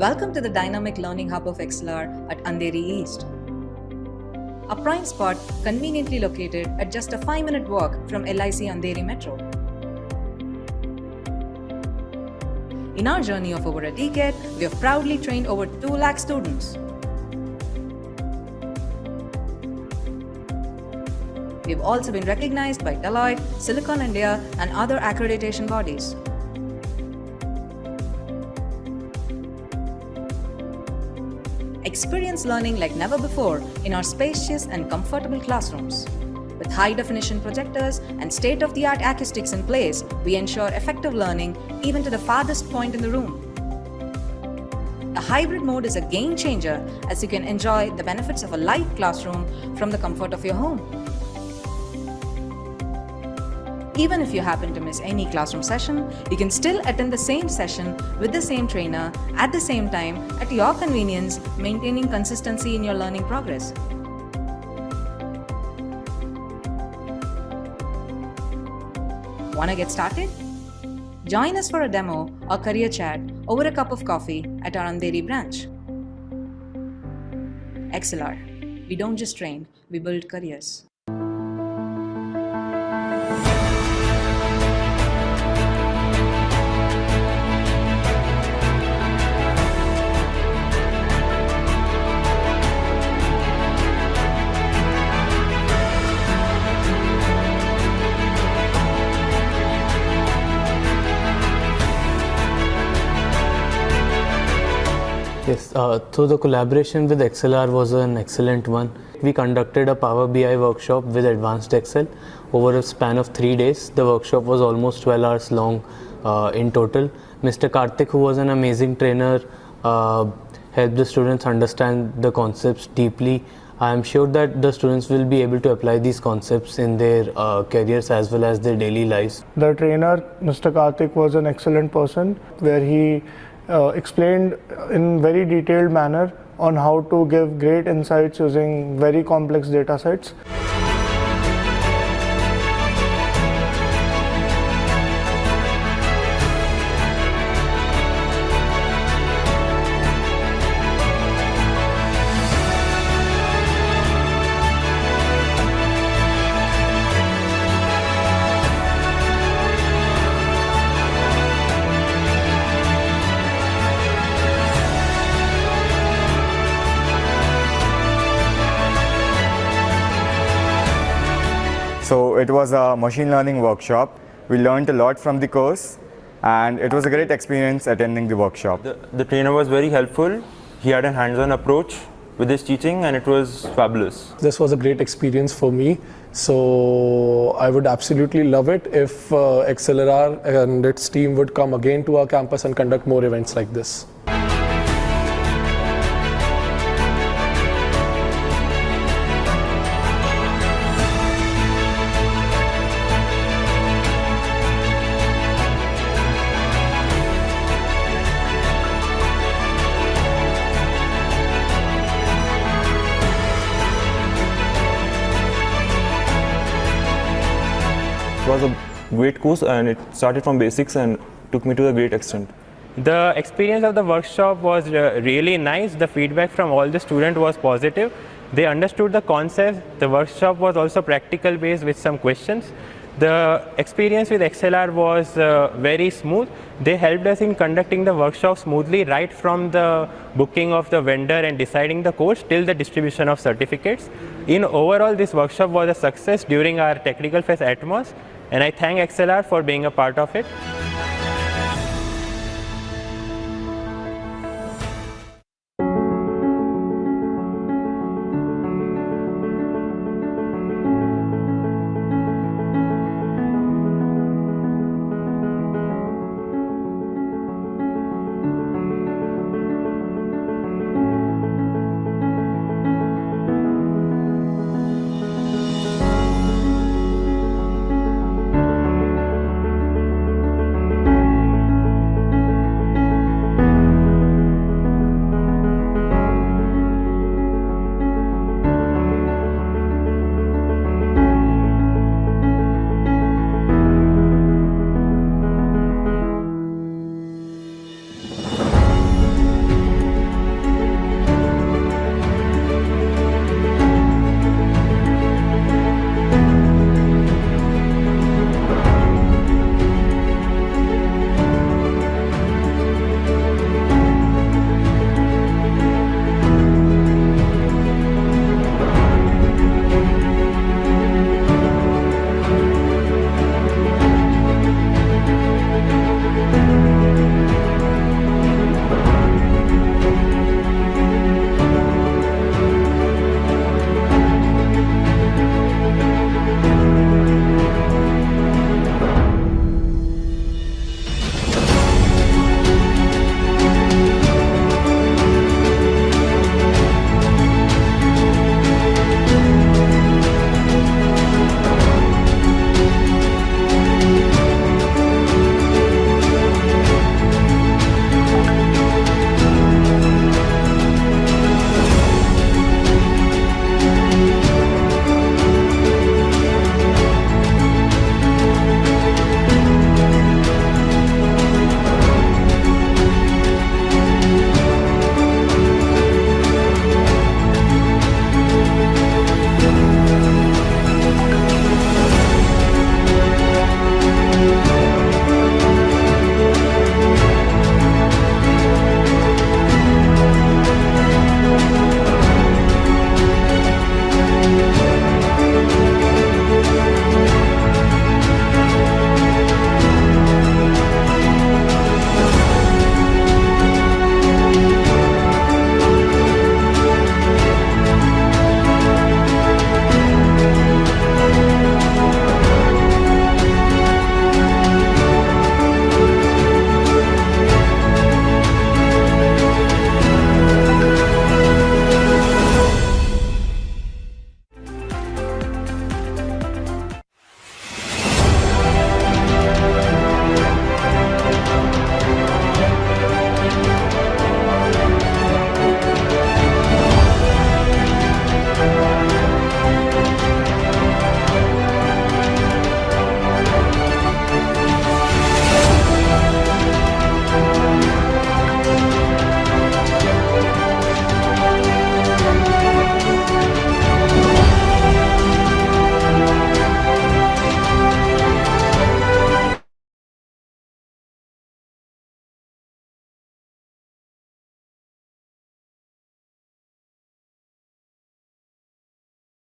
Welcome to the dynamic learning hub of XLR at Andheri East. A prime spot conveniently located at just a 5-minute walk from LIC Andheri Metro. In our journey of over a decade, we have proudly trained over 2 lakh students. We have also been recognized by Deloitte, Silicon India, and other accreditation bodies. Experience learning like never before in our spacious and comfortable classrooms. With high-definition projectors and state-of-the-art acoustics in place, we ensure effective learning even to the farthest point in the room. The hybrid mode is a game changer as you can enjoy the benefits of a light classroom from the comfort of your home. Even if you happen to miss any classroom session, you can still attend the same session with the same trainer at the same time at your convenience, maintaining consistency in your learning progress. Wanna get started? Join us for a demo or career chat over a cup of coffee at our Andheri branch. XLR. We don't just train, we build careers. Yes, so the collaboration with XLR was an excellent one. We conducted a Power BI workshop with Advanced Excel over a span of 3 days. The workshop was almost 12 hours long in total. Mr. Karthik, who was an amazing trainer, helped the students understand the concepts deeply. I am sure that the students will be able to apply these concepts in their careers as well as their daily lives. The trainer, Mr. Karthik, was an excellent person where he explained in very detailed manner on how to give great insights using very complex data sets. So it was a machine learning workshop. We learned a lot from the course and it was a great experience attending the workshop. The trainer was very helpful. He had a hands-on approach with his teaching and it was fabulous. This was a great experience for me. So I would absolutely love it if XLR and its team would come again to our campus and conduct more events like this. It was a great course and it started from basics and took me to a great extent. The experience of the workshop was really nice. The feedback from all the students was positive. They understood the concept. The workshop was also practical based with some questions. The experience with XLR was very smooth. They helped us in conducting the workshop smoothly right from the booking of the vendor and deciding the course till the distribution of certificates. In overall, this workshop was a success during our Technical Fest Atmos, and I thank XLR for being a part of it.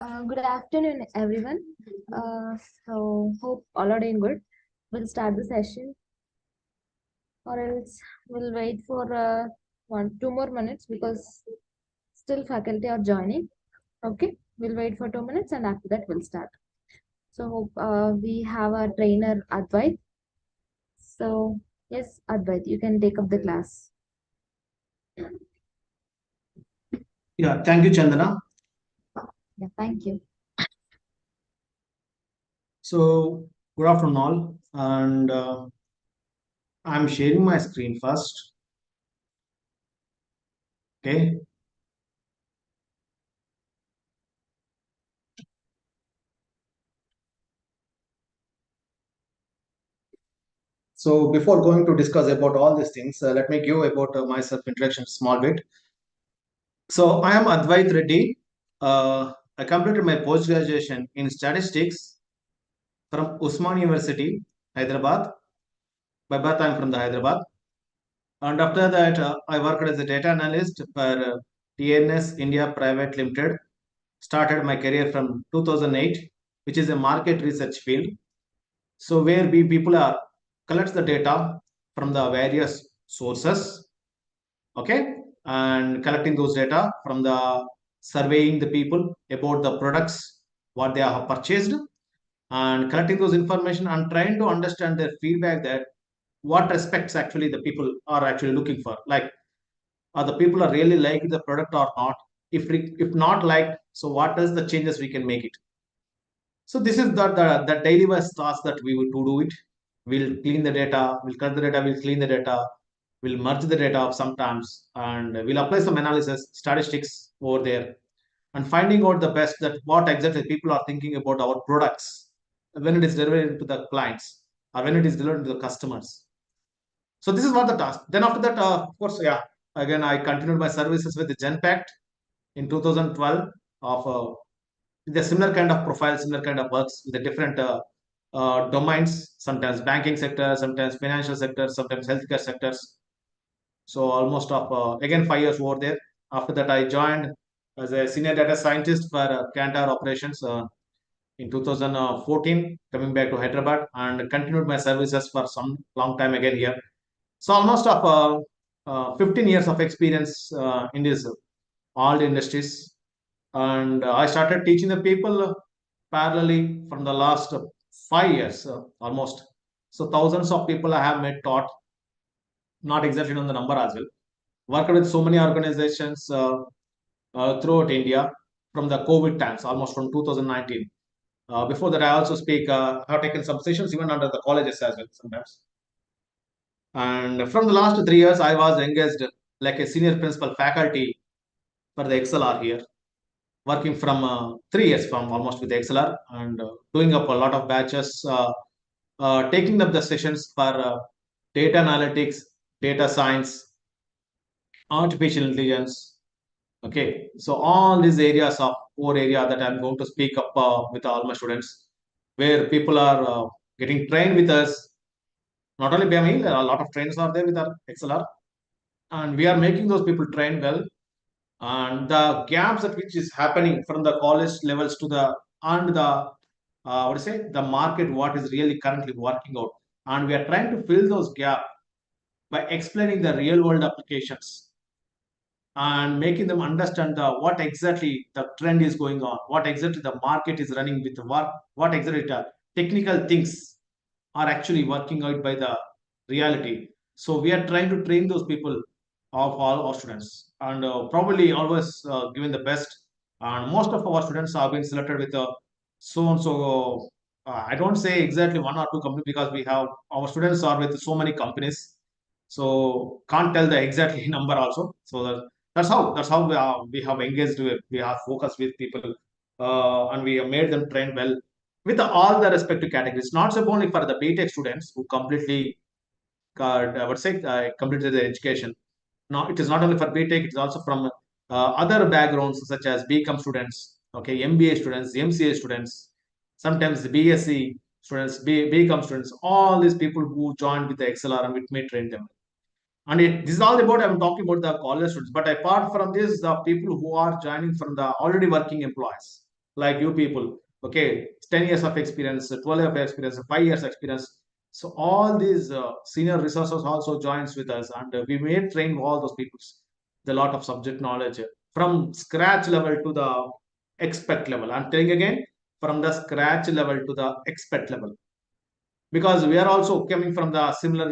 Good afternoon, everyone. So hope all are doing good. We'll start the session, or else we'll wait for 2 more minutes because still faculty are joining. Okay, we'll wait for 2 minutes and after that we'll start. So hope we have our trainer Advait. So yes, Advait, you can take up the class. Yeah, thank you, Chandana. Yeah, thank you. So, good afternoon, all. And I'm sharing my screen first. Okay. So, before going to discuss about all these things, let me give about myself introduction small bit. So, I am Advait Reddy. I completed my post graduation in statistics from Usman University, Hyderabad. By birth, I'm from the Hyderabad. And after that, I worked as a data analyst for TNS India Private Limited. Started my career from 2008, which is a market research field. So where we people are collects the data from the various sources, okay, and collecting those data from the surveying the people about the products what they have purchased, and collecting those information and trying to understand their feedback that what aspects actually the people are actually looking for, like are the people are really liking the product or not. If not liked, so what is the changes we can make it. So this is the daily wise task that we will to do it. We'll clean the data, we'll cut the data, we'll clean the data, we'll merge the data sometimes, and we'll apply some analysis statistics over there, and finding out the best that what exactly people are thinking about our products when it is delivered to the clients or when it is delivered to the customers. So this is what the task. Then after that, of course, yeah, again I continued my services with the Genpact in 2012 of the similar kind of profile, similar kind of works with the different domains, sometimes banking sector, sometimes financial sector, sometimes healthcare sectors. So almost of again 5 years over there. After that, I joined as a senior data scientist for Kantar operations in 2014, coming back to Hyderabad and continued my services for some long time again here. So almost of 15 years of experience in this all the industries, and I started teaching the people parallelly from the last 5 years almost. So thousands of people I have met, taught, not exactly on the number as well. Worked with so many organizations throughout India from the COVID times, almost from 2019. Before that, I also speak. Have taken some sessions even under the colleges as well sometimes. And from the last 3 years, I was engaged like a senior principal faculty for the XLR here, working from 3 years from almost with XLR, and doing up a lot of batches, taking up the sessions for data analytics, data science, artificial intelligence. Okay, so all these areas of core area that I'm going to speak up with all my students, where people are getting trained with us. Not only by me, a lot of trainers are there with our XLR, and we are making those people train well. And the gaps that which is happening from the college levels to the and the what to say the market, what is really currently working out, and we are trying to fill those gaps by explaining the real world applications and making them understand the what exactly the trend is going on, what exactly the market is running with, what exactly the technical things are actually working out by the reality. So we are trying to train those people of all our students, and probably always giving the best. And most of our students have been selected with so and so. I don't say exactly one or two companies because we have our students are with so many companies, so can't tell the exactly number also. So that's how we have engaged with, we have focused with people, and we have made them train well with all the respective categories. Not so only for the BTech students who completely, I would say, completed their education. Now it is not only for BTech; it is also from other backgrounds such as BCom students, okay, MBA students, MCA students, sometimes the BSc students, BCom students. All these people who joined with the XLR and with me trained them. And this is all about, I'm talking about the college students. But apart from this, the people who are joining from the already working employees, like you people, okay, 10 years of experience, 12 years of experience, 5 years experience. So all these senior resources also joins with us, and we may train all those people the lot of subject knowledge from scratch level to the expert level. I'm telling again, from the scratch level to the expert level, because we are also coming from the similar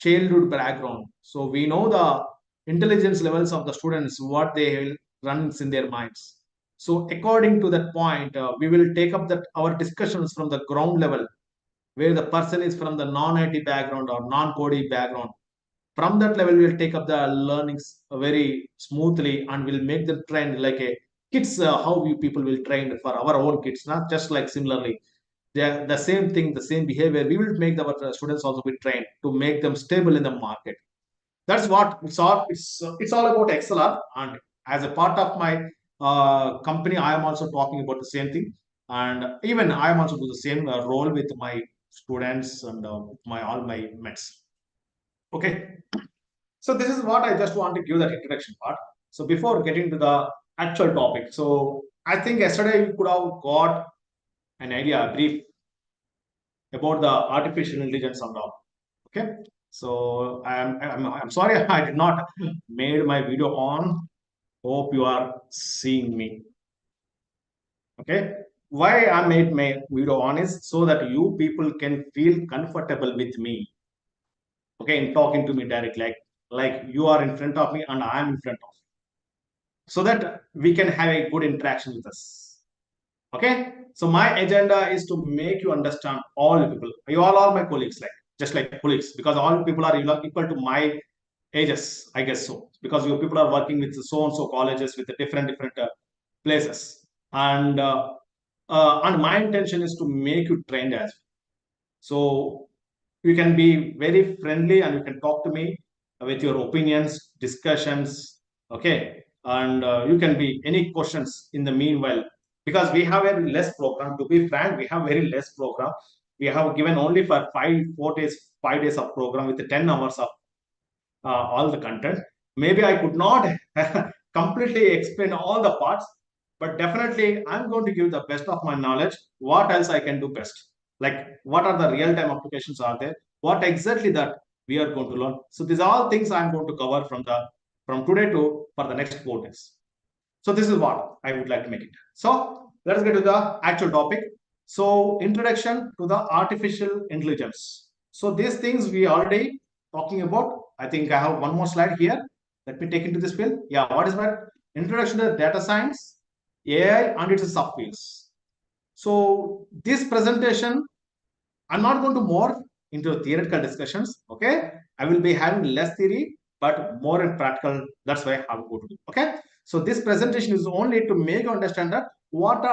childhood background. So we know the intelligence levels of the students, what they runs in their minds. So according to that point, we will take up that our discussions from the ground level, where the person is from the non-IT background or non-coding background. From that level, we'll take up the learnings very smoothly, and we'll make the trend like a kids, how you people will train for our own kids, not just like similarly the same thing, the same behavior. We will make our students also be trained to make them stable in the market. That's what it's all. It's all about XLR, and as a part of my company, I am also talking about the same thing, and even I am also do the same role with my students and my all my mates. Okay, so this is what I just want to give that introduction part. So before getting to the actual topic, so I think yesterday you could have got an idea, a brief about the artificial intelligence and all. Okay, so I'm sorry I did not made my video on. Hope you are seeing me. Okay, why I made my video on is so that you people can feel comfortable with me. Okay, in talking to me directly, like you are in front of me and I am in front of you, so that we can have a good interaction with us. Okay, so my agenda is to make you understand all people. You all are my colleagues, like just like colleagues, because all people are equal to my ages, I guess so. Because you people are working with so and so colleges with the different places, and my intention is to make you trained as well. So you can be very friendly and you can talk to me with your opinions, discussions, okay, and you can be any questions in the meanwhile, because we have a less program. To be frank, we have very less program. We have given only for 5 days of program with 10 hours of all the content. Maybe I could not completely explain all the parts, but definitely I'm going to give the best of my knowledge. What else I can do best? Like what are the real-time applications are there? What exactly that we are going to learn? So these are all things I'm going to cover from today to for the next 4 days. So this is what I would like to make it. So let's get to the actual topic. So introduction to the artificial intelligence. So these things we already talking about. I think I have one more slide here. Let me take into this field. Yeah, what is that? Introduction to data science, AI and its subfields. So this presentation, I'm not going to more into theoretical discussions. Okay, I will be having less theory but more in practical. That's why I'm going to do. Okay, so this presentation is only to make you understand that what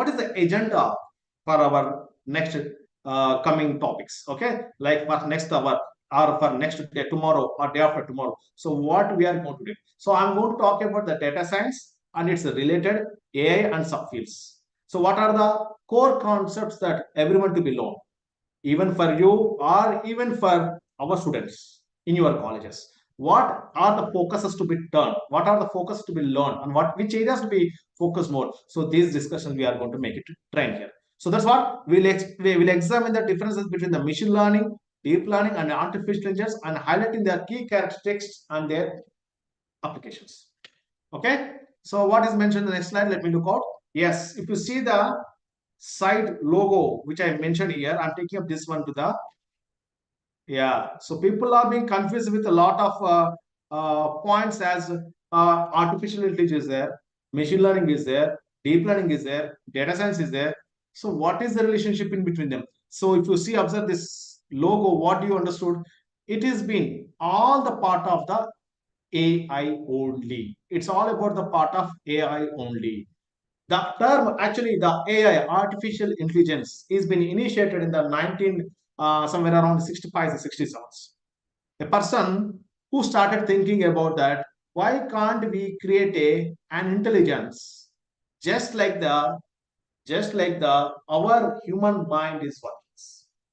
is the agenda for our next coming topics. Okay, like for next hour or for next day, tomorrow or day after tomorrow. So what we are going to do. So I'm going to talk about the data science and its related AI and subfields. So what are the core concepts that everyone to be learned, even for you or even for our students in your colleges? What are the focuses to be done? What are the focuses to be learned, and which areas to be focused more? So these discussions we are going to make it trend here. So that's what we will examine the differences between the machine learning, deep learning, and artificial intelligence, and highlighting their key characteristics and their applications. Okay. So what is mentioned in the next slide? Let me look out. Yes, if you see the site logo which I mentioned here, I'm taking up this one to the so people are being confused with a lot of points as artificial intelligence is there, machine learning is there, deep learning is there, data science is there. So what is the relationship in between them? So if you see, observe this logo, what you understood, it is been all the part of the AI only. It's all about the part of AI only. The term, actually, the AI, artificial intelligence, is been initiated in the somewhere around 65 to 67s. A person who started thinking about that, why can't we create an intelligence just like the our human mind is working.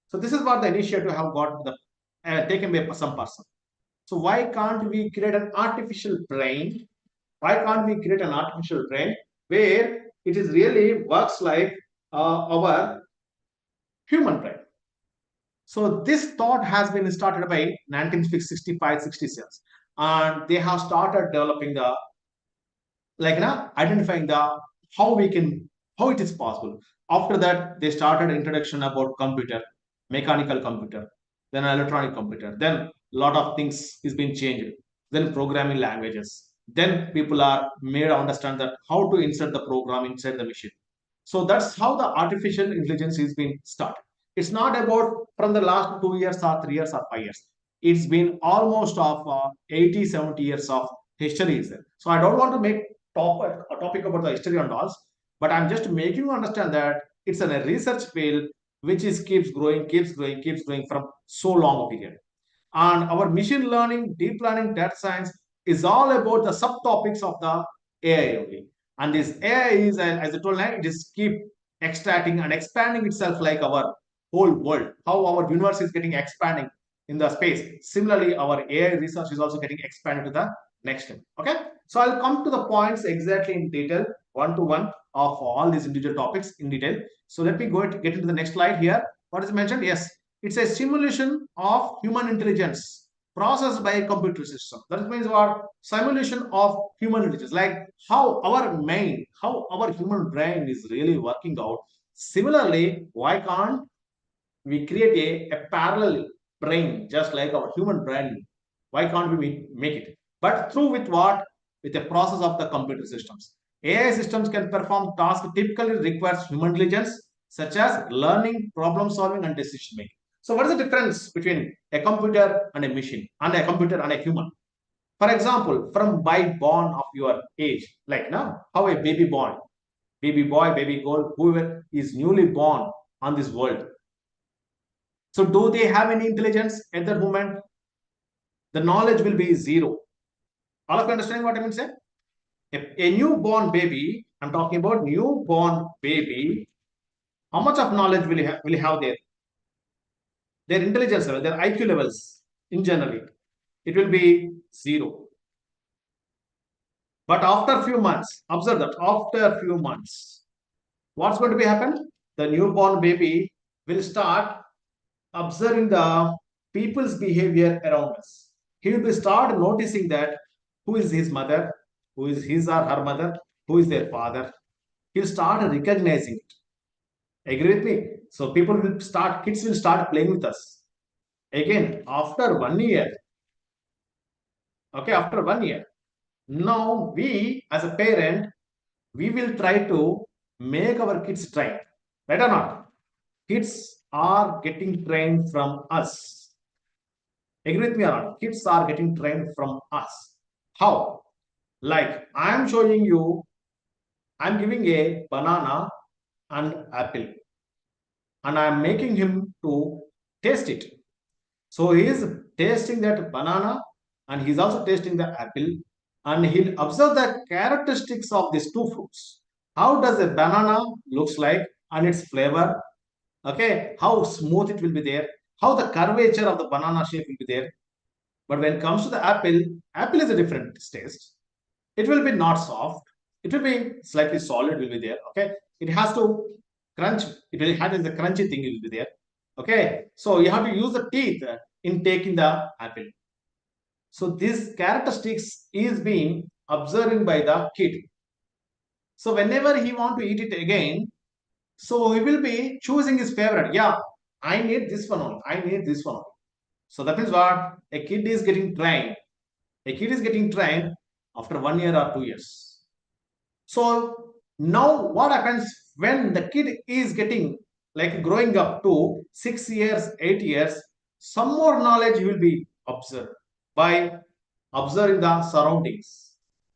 So this is what the initiative have got taken by some person. So why can't we create an artificial brain? Why can't we create an artificial brain where it is really works like our human brain. So this thought has been started by 1965, 66, and they have started developing the identifying the how it is possible. After that, they started introduction about computer, mechanical computer, then electronic computer, then a lot of things is being changed, then programming languages, then people are made to understand that how to insert the program inside the machine. So that's how the artificial intelligence is being started. It's not about from the last 2 years or 3 years or 5 years. It's been almost of 80, 70 years of history is there. So I don't want to make a topic about the history and all, but I'm just making you understand that it's a research field which is keeps growing, keeps growing, keeps growing from so long a period. And our machine learning, deep learning, data science is all about the subtopics of the AI only. And this AI is, as I told you, it is keep extracting and expanding itself like our whole world. How our universe is getting expanding in the space. Similarly, our AI research is also getting expanded to the next step. Okay, so I'll come to the points exactly in detail, one to one of all these individual topics in detail. So let me get into the next slide here. What is mentioned? Yes, it's a simulation of human intelligence processed by a computer system. That means what? Simulation of human intelligence, like how our human brain is really working out. Similarly, why can't we create a parallel brain just like our human brain? Why can't we make it? But through with what? With the process of the computer systems. AI systems can perform tasks typically requires human intelligence, such as learning, problem solving, and decision making. So what is the difference between a computer and a machine, and a computer and a human? For example, from by born of your age, like now, how a baby born, baby boy, baby girl, whoever is newly born on this world. So do they have any intelligence at that moment? The knowledge will be zero. All of you understanding what I mean say? A newborn baby, I'm talking about newborn baby, how much of knowledge will he have there? Their intelligence level, their IQ levels in general, it will be zero. But after a few months, observe that after a few months, what's going to be happen? The newborn baby will start observing the people's behavior around us. He will start noticing that who is his mother, who is his or her mother, who is their father. He'll start recognizing it. Agree with me? So kids will start playing with us. Again, after 1 year. Okay, after 1 year. Now we, as a parent, we will try to make our kids train. Right or not? Kids are getting trained from us. Agree with me or not? Kids are getting trained from us. How? Like I am showing you, I'm giving a banana and apple, and I am making him to taste it. So he is tasting that banana and he's also tasting the apple, and he'll observe the characteristics of these two fruits. How does a banana looks like and its flavor? Okay, how smooth it will be there, how the curvature of the banana shape will be there. But when it comes to the apple, apple is a different taste. It will be not soft. It will be slightly solid will be there. Okay, it has to crunch. It will have the crunchy thing will be there. Okay, so you have to use the teeth in taking the apple. So these characteristics is being observing by the kid. So whenever he want to eat it again, so he will be choosing his favorite. Yeah, I need this one only. I need this one only. So that means what? A kid is getting trained. A kid is getting trained after 1 year or 2 years. So now what happens when the kid is getting like growing up to 6 years, 8 years, some more knowledge will be observed by observing the surroundings.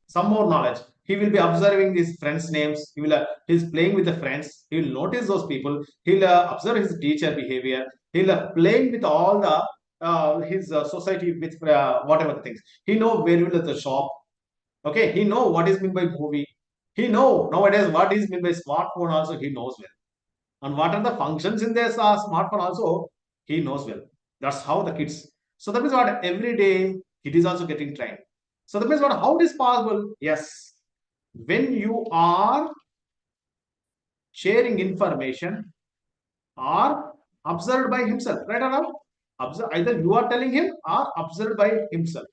Some more knowledge. He will be observing his friends' names. He's playing with the friends. He will notice those people. He'll observe his teacher behavior. He'll playing with all the his society with whatever the things. He know where will the shop. Okay, he know what is meant by movie. He know nowadays what is meant by smartphone also he knows well. And what are the functions in this smartphone also he knows well. That's how the kids. So that means what every day it is also getting trained. So that means what how it is possible? Yes, when you are sharing information or observed by himself, right or not? Either you are telling him or observed by himself.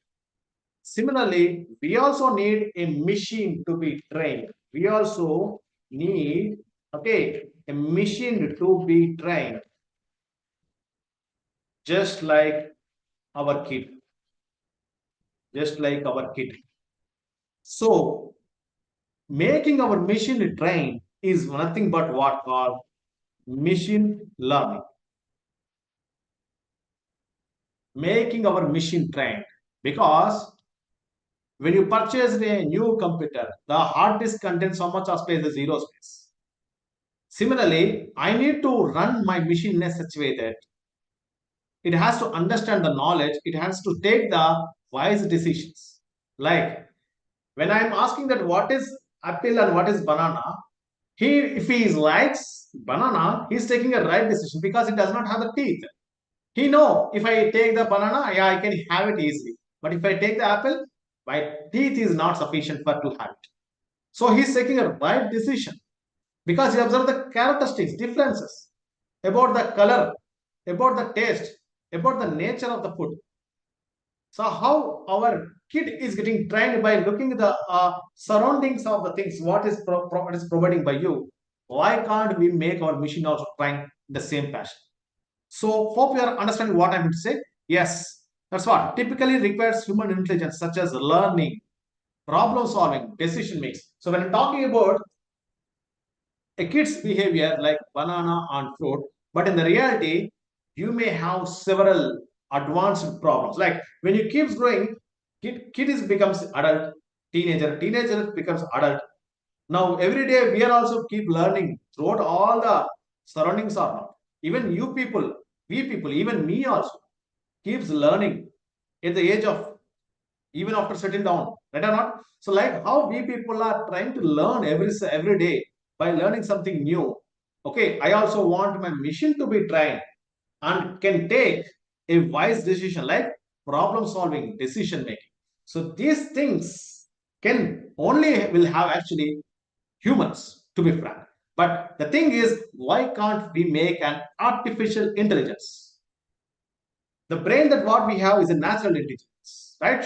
Similarly, we also need a machine to be trained. We also need, okay, a machine to be trained, just like our kid. Just like our kid. So, making our machine trained is nothing but what called machine learning. Making our machine trained, because when you purchase a new computer, the hard disk contains so much of space, the zero space. Similarly, I need to run my machine in such a way that it has to understand the knowledge, it has to take the wise decisions. Like when I'm asking that what is apple and what is banana, if he likes banana, he's taking a right decision because it does not have the teeth. He know if I take the banana, yeah, I can have it easily. But if I take the apple, my teeth is not sufficient for to have it. So he's taking a right decision because he observed the characteristics, differences about the color, about the taste, about the nature of the food. So how our kid is getting trained by looking at the surroundings of the things, what is providing by you. Why can't we make our machine also train the same passion? So hope you are understanding what I'm going to say. Yes, that's what typically requires human intelligence, such as learning, problem solving, decision making. So when I'm talking about a kid's behavior like banana and fruit, but in the reality, you may have several advanced problems. Like when you keeps growing, kid is becomes adult, teenager becomes adult. Now every day we are also keep learning throughout all the surroundings are not. Even you people, we people, even me also keeps learning at the age of even after settling down, right or not? So like how we people are trying to learn every day by learning something new. Okay, I also want my machine to be trained and can take a wise decision like problem solving, decision making. So these things can only will have actually humans, to be frank. But the thing is, why can't we make an artificial intelligence? The brain that what we have is a natural intelligence, right?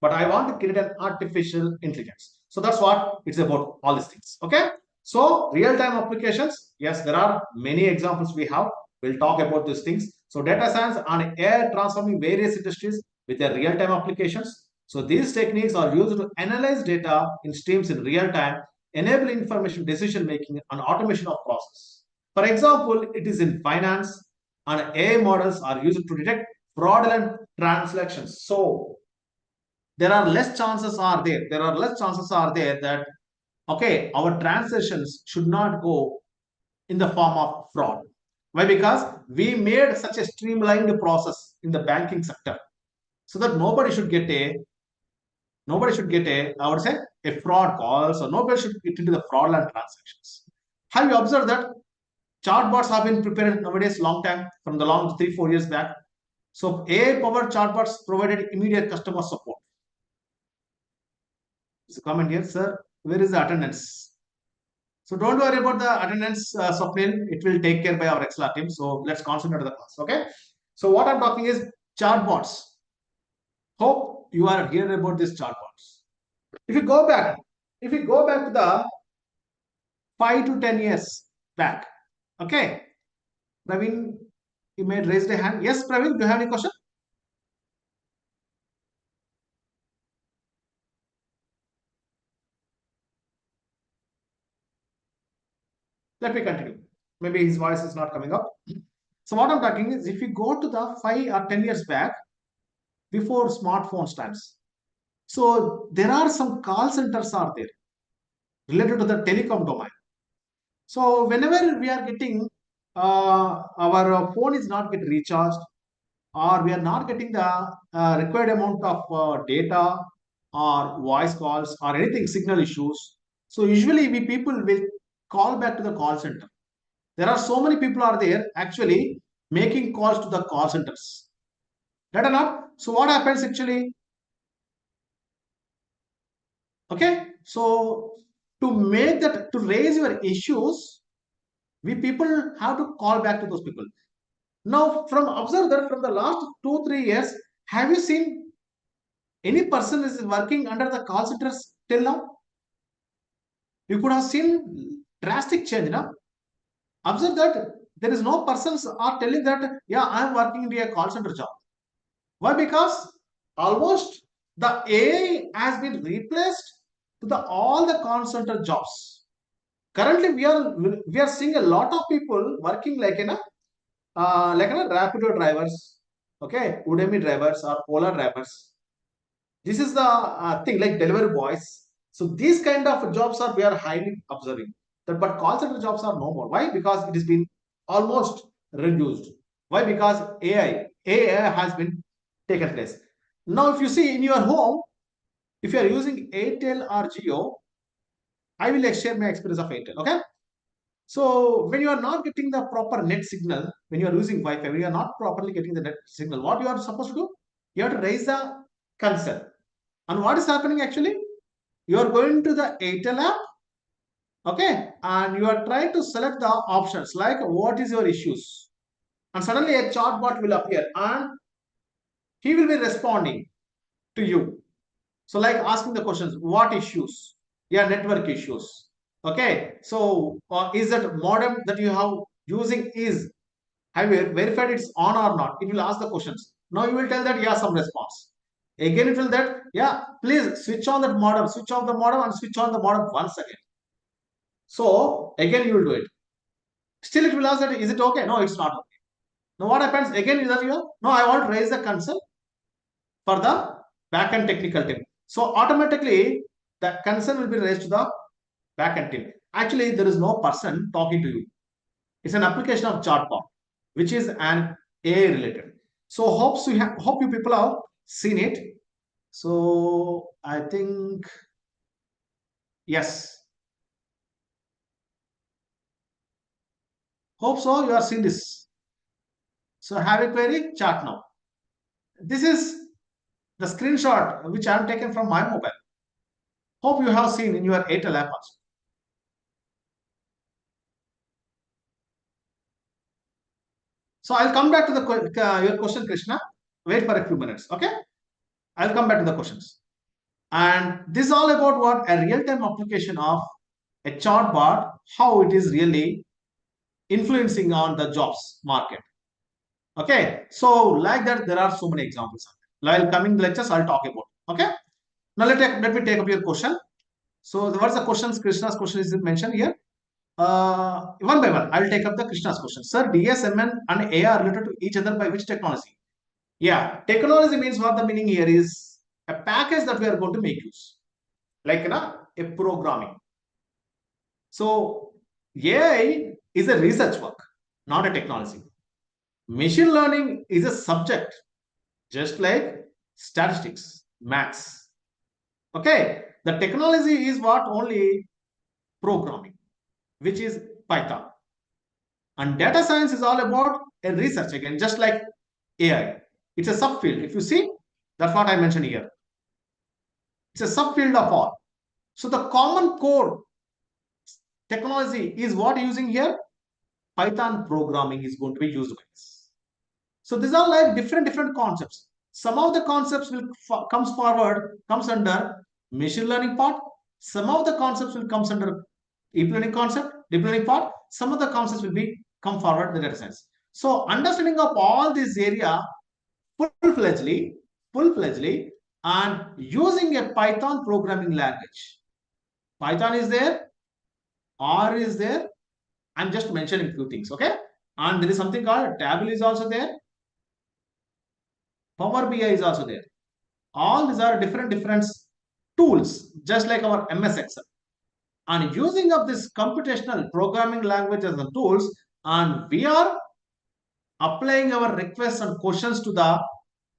But I want to create an artificial intelligence. So that's what it's about, all these things. Okay. So real-time applications, yes, there are many examples we have. We'll talk about these things. So data science and AI transforming various industries with their real-time applications. So these techniques are used to analyze data in streams in real time, enable information decision making and automation of process. For example, it is in finance, and AI models are used to detect fraudulent transactions. So there are less chances are there. There are less chances are there that okay, our transactions should not go in the form of fraud. Why? Because we made such a streamlined process in the banking sector so that nobody should get a I would say a fraud call. So nobody should get into the fraudulent transactions. Have you observed that chatbots have been prepared nowadays long time from the long 3-4 years back? So AI powered chatbots provided immediate customer support. So comment here, sir, where is the attendance? So don't worry about the attendance, Swapnil. It will take care by our Excel team. So let's concentrate on the class. Okay. So what I'm talking is chatbots. Hope you are hearing about these chatbots. If you go back to the 5 to 10 years back, okay. Praveen, you may raise the hand. Yes, Praveen, do you have any question? Let me continue. Maybe his voice is not coming up. So what I'm talking is if you go to the 5 or 10 years back, before smartphones times, so there are some call centers are there related to the telecom domain. So whenever we are getting our phone is not getting recharged or we are not getting the required amount of data or voice calls or anything signal issues. So usually we people will call back to the call center. There are so many people are there actually making calls to the call centers. Right or not? So what happens actually? Okay. So to make that, to raise your issues, We people have to call back to those people. Now, observe that from the last 2-3 years, have you seen any person is working under the call centers till now? You could have seen drastic change now. Observe that there is no persons are telling that, yeah, I am working in a call center job. Why? Because almost the AI has been replaced to all the call center jobs. Currently, we are seeing a lot of people working like Rapido drivers, okay, Udemy drivers or Ola drivers. This is the thing, like delivery boys. So these kind of jobs we are highly observing. But call center jobs are no more. Why? Because it has been almost reduced. Why? Because AI has been taken place. Now, if you see in your home, if you are using Airtel or Jio, I will share my experience of Airtel. Okay. So when you are not getting the proper net signal, when you are using Wi-Fi, when you are not properly getting the net signal, what you are supposed to do? You have to raise the concern. And what is happening actually? You are going to the Airtel app, okay, and you are trying to select the options like what is your issues, and suddenly a chatbot will appear and he will be responding to you. So like asking the questions, what issues? Yeah, network issues. Okay, so is that modem that you have using have you verified it's on or not? It will ask the questions. Now you will tell that, yeah, some response. Again, it will that, yeah, please switch on that modem, switch off the modem and switch on the modem once again. So again, you will do it. Still, it will ask that, is it okay? No, it's not okay. Now what happens again is that no, I want to raise the concern for the backend technical team. So automatically the concern will be raised to the backend team. Actually, there is no person talking to you. It's an application of chatbot, which is an AI related. So hope you people have seen it. So I think yes. Hope so. You are seeing this. So have a query, chat now. This is the screenshot which I have taken from my mobile. Hope you have seen in your Airtel app also. So I'll come back to your question, Krishna. Wait for a few minutes, okay? I'll come back to the questions. And this is all about what a real-time application of a chatbot, how it is really influencing on the jobs market. Okay, so like that, there are so many examples. While coming lectures, I'll talk about. Okay, now let me take up your question. So what's the questions? Krishna's question is mentioned here. One by one, I'll take up the Krishna's question. Sir, DSMN and AI are related to each other by which technology? Yeah, technology means what the meaning here is a package that we are going to make use, like a programming. So AI is a research work, not a technology. Machine learning is a subject, just like statistics, maths. Okay, the technology is what only programming, which is Python. And data science is all about a research again, just like AI. It's a subfield. If you see, that's what I mentioned here. It's a subfield of all. So the common core technology is what using here? Python programming is going to be used by this. So these are like different concepts. Some of the concepts will comes under machine learning part. Some of the concepts will comes under deep learning concept, deep learning part. Some of the concepts will come forward in the data science. So understanding of all this area full-fledgedly, and using a Python programming language. Python is there, R is there. I'm just mentioning a few things, okay? And there is something called Tableau is also there. Power BI is also there. All these are different tools, just like our MS Excel. And using of this computational programming languages and tools, and we are applying our requests and questions to the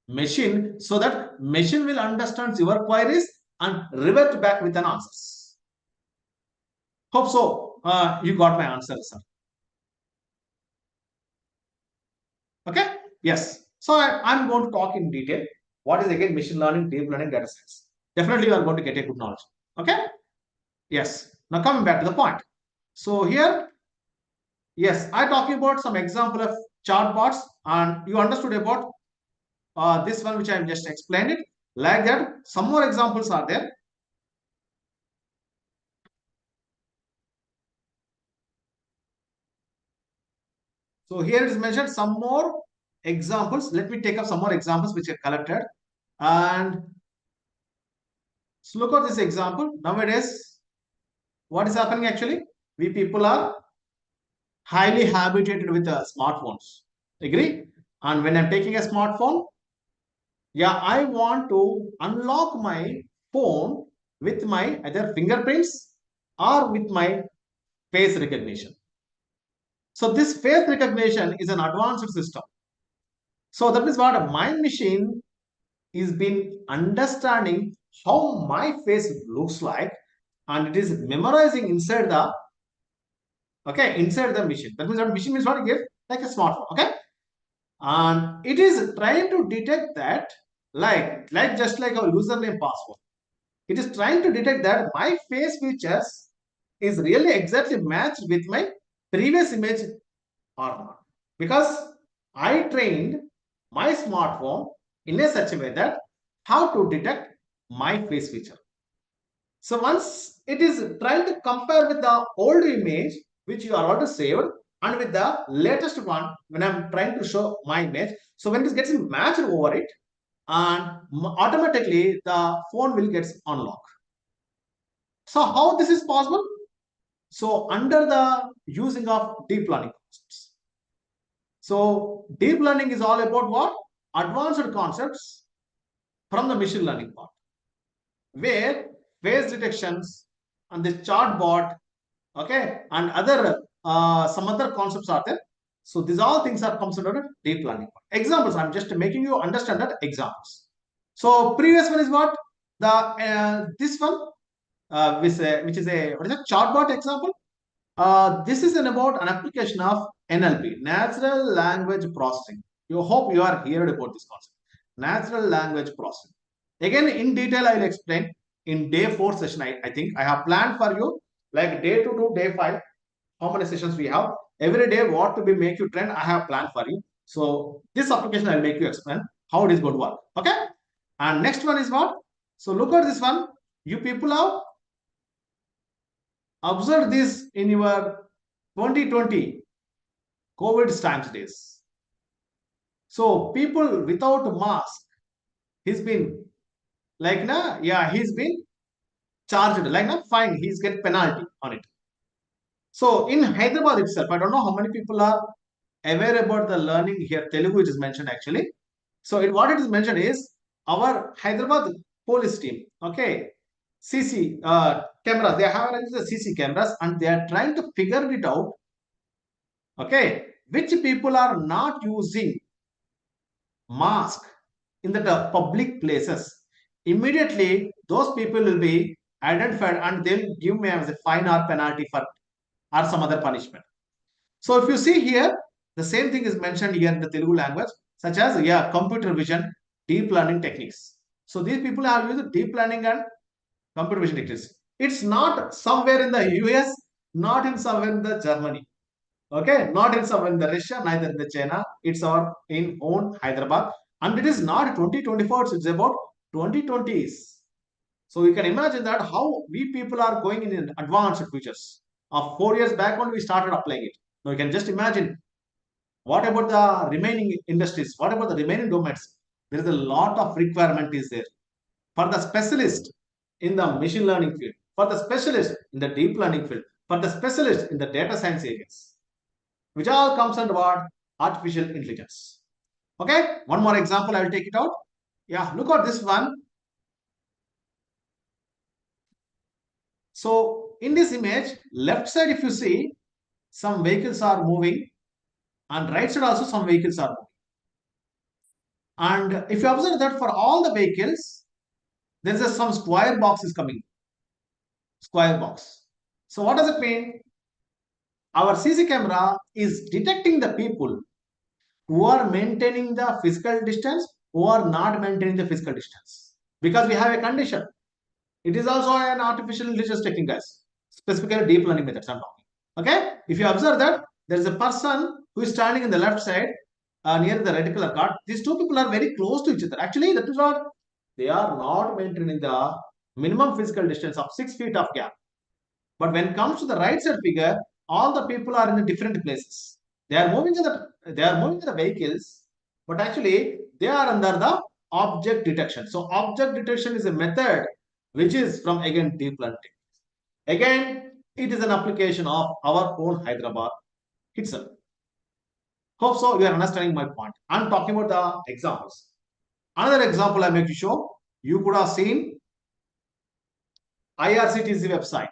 machine so that machine will understand your queries and revert back with an answers. Hope so. You got my answer, sir. Okay. Yes. So I'm going to talk in detail. What is again machine learning, deep learning, data science? Definitely you are going to get a good knowledge. Okay. Yes. Now coming back to the point. So here Yes, I talking about some example of chatbots, and you understood about this one which I have just explained it. Like that, some more examples are there. So here it is mentioned some more examples. Let me take up some more examples which are collected. And so look at this example. Nowadays, what is happening actually? We people are highly habituated with smartphones. Agree? And when I'm taking a smartphone, yeah, I want to unlock my phone with my either fingerprints or with my face recognition. So this face recognition is an advanced system. So that is what my machine is been understanding how my face looks like, and it is memorizing inside the inside the machine. That means that machine is what it gives like a smartphone. Okay, and it is trying to detect that like just like our username password. It is trying to detect that my face features is really exactly matched with my previous image or not, because I trained my smartphone in a such a way that how to detect my face feature. So once it is trying to compare with the old image which you are already saved and with the latest one when I'm trying to show my image, so when it gets matched over it, and automatically the phone will get unlocked. So how this is possible? So under the using of deep learning concepts. So deep learning is all about what? Advanced concepts from the machine learning part, where face detections and the chartbot, okay, and other some other concepts are there. So these all things are considered deep learning part. Examples, I'm just making you understand that examples. So previous one is what? The this one which is a what is a chartbot example. This is about an application of NLP, natural language processing. You hope you are heard about this concept, natural language processing. Again, in detail, I will explain in day 4 session. I think I have planned for you like day 2 to day 5. How many sessions we have every day? What to be make you trend? I have planned for you. So this application I will make you explain how it is going to work. Okay. And next one is what? So look at this one. You people have observe this in your 2020 COVID times days. So people without mask, he's been like he's been charged like fine. He's get penalty on it. So in Hyderabad itself, I don't know how many people are aware about the learning here. Telugu it is mentioned actually. So what it is mentioned is our Hyderabad police team. Okay, CC cameras. They have arranged the CC cameras and they are trying to figure it out. Okay, which people are not using mask in the public places. Immediately, those people will be identified and they'll give me as a fine or penalty for or some other punishment. So if you see here, the same thing is mentioned here in the Telugu language, such as computer vision, deep learning techniques. So these people have used deep learning and computer vision techniques. It's not somewhere in the US, not in somewhere in the Germany. Okay, not in somewhere in the Russia, neither in the China. It's our in own Hyderabad, and it is not 2024. It's about 2020s. So you can imagine that how we people are going in advanced features. Of 4 years back when we started applying it. Now you can just imagine what about the remaining industries? What about the remaining domains? There is a lot of requirement is there for the specialist in the machine learning field, for the specialist in the deep learning field, for the specialist in the data science areas, which all comes under what? Artificial intelligence. Okay, one more example, I will take it out. Yeah, look at this one. So in this image, left side, if you see, some vehicles are moving, and right side also some vehicles are moving. And if you observe that for all the vehicles, there is some square box is coming. Square box. So what does it mean? Our CC camera is detecting the people who are maintaining the physical distance, who are not maintaining the physical distance. Because we have a condition. It is also an artificial intelligence technique, guys. Specifically deep learning methods I'm talking. Okay? If you observe that, there is a person who is standing in the left side near the red color card. These two people are very close to each other. Actually, that is what they are not maintaining the minimum physical distance of 6 feet of gap. But when it comes to the right side figure, all the people are in the different places. They are moving the vehicles, but actually they are under the object detection. So object detection is a method which is from again deep learning. Again, it is an application of our own Hyderabad itself. Hope so you are understanding my point. I'm talking about the examples. Another example I make to show, you could have seen IRCTC website.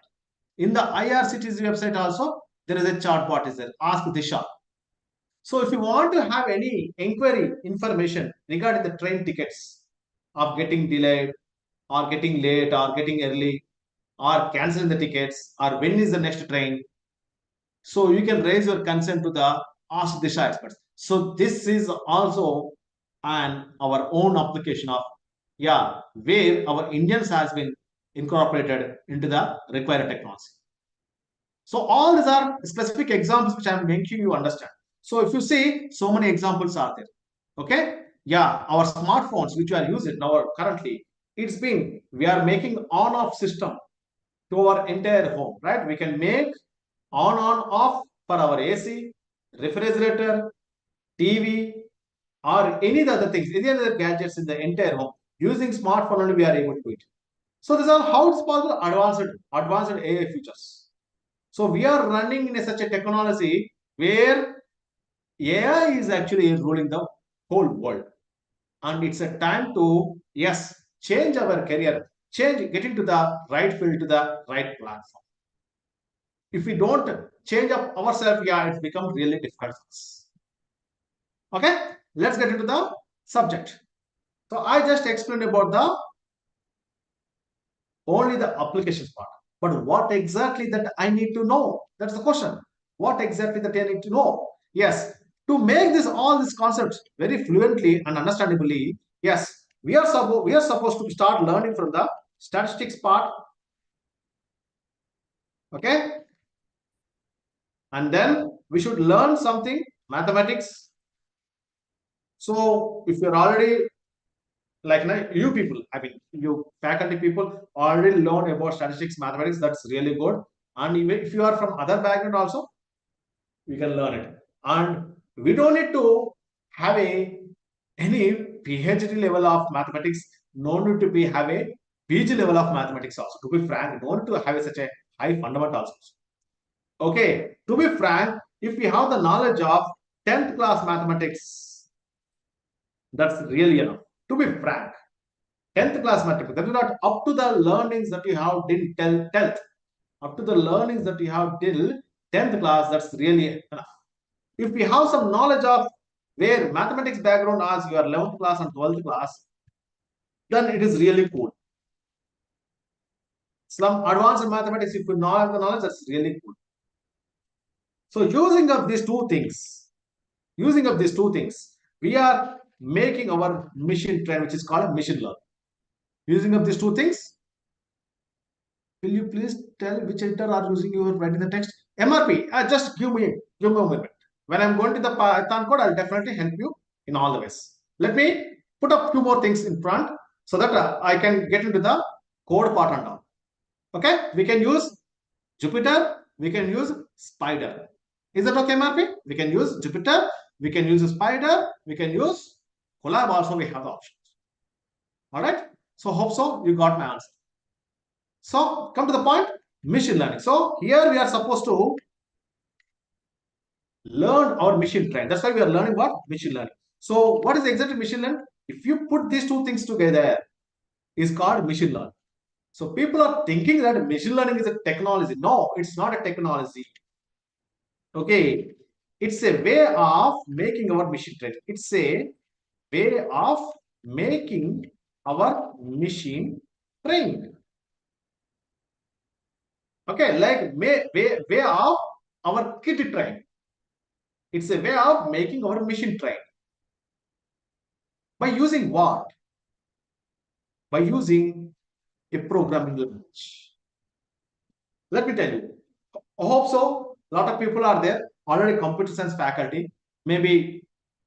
In the IRCTC website also, there is a chatbot is there, Ask Disha. So if you want to have any inquiry information regarding the train tickets of getting delayed or getting late or getting early or canceling the tickets or when is the next train, so you can raise your concern to the Ask Disha experts. So this is also our own application of where our Indians has been incorporated into the required technology. So all these are specific examples which I am making you understand. So if you see, so many examples are there. Okay, our smartphones which we are using now currently, we are making on-off system to our entire home, right? We can make on-off for our AC, refrigerator, TV, or any other things, any other gadgets in the entire home. Using smartphone only we are able to do it. So this is how it's possible advanced AI features. So we are running in such a technology where AI is actually ruling the whole world. And it's a time to, change our career, get into the right field to the right platform. If we don't change up ourselves, it's become really difficult for us. Okay, let's get into the subject. So I just explained about only the applications part. But what exactly that I need to know? That's the question. What exactly that I need to know? Yes, to make all these concepts very fluently and understandably, we are supposed to start learning from the statistics part. Okay, and then we should learn something mathematics. So if you're already you people, you faculty people already learn about statistics, mathematics, that's really good. And even if you are from other background also, we can learn it. And we don't need to have any PhD level of mathematics, no need to have a PG level of mathematics also. To be frank, no need to have such a high fundamentals. Okay, to be frank, if we have the knowledge of 10th class mathematics, that's really enough. To be frank, 10th class mathematics, that is not up to the learnings that you have till 10th. Up to the learnings that you have till 10th class, that's really enough. If we have some knowledge of where mathematics background as your 11th class and 12th class, then it is really cool. Some advanced mathematics, if you know the knowledge, that's really cool. So using up these two things, we are making our machine train, which is called machine learning. Using up these two things, will you please tell which editor are using you writing the text? MRP, just give me a moment. When I'm going to the Python code, I'll definitely help you in all the ways. Let me put up two more things in front so that I can get into the code part and all. Okay, we can use Jupyter, we can use Spider. Is that okay, MRP? We can use Jupyter, we can use Spider, we can use Colab also, we have the options. All right, so hope so you got my answer. So come to the point, machine learning. So here we are supposed to learn our machine train. That's why we are learning what? Machine learning. So what is exactly machine learning? If you put these two things together, is called machine learning. So people are thinking that machine learning is a technology. No, it's not a technology. Okay, it's a way of making our machine train. It's a way of making our machine trained. Okay, like way of our kid train. It's a way of making our machine train. By using what? By using a programming language. Let me tell you. I hope so. A lot of people are there. already computer science faculty. Maybe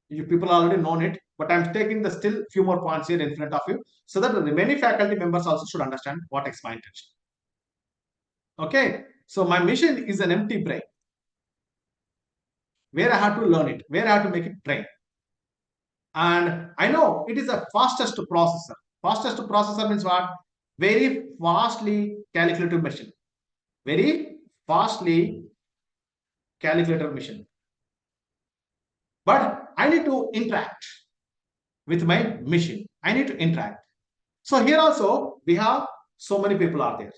you people already known it, but I'm taking the still few more points here in front of you so that the remaining faculty members also should understand what is my intention. Okay, so my mission is an empty brain where I have to learn it, where I have to make it train. And I know it is the fastest processor. Fastest processor means what? Very fastly calculated machine. Very fastly calculated machine. But I need to interact with my machine. I need to interact. So here also we have so many people are there.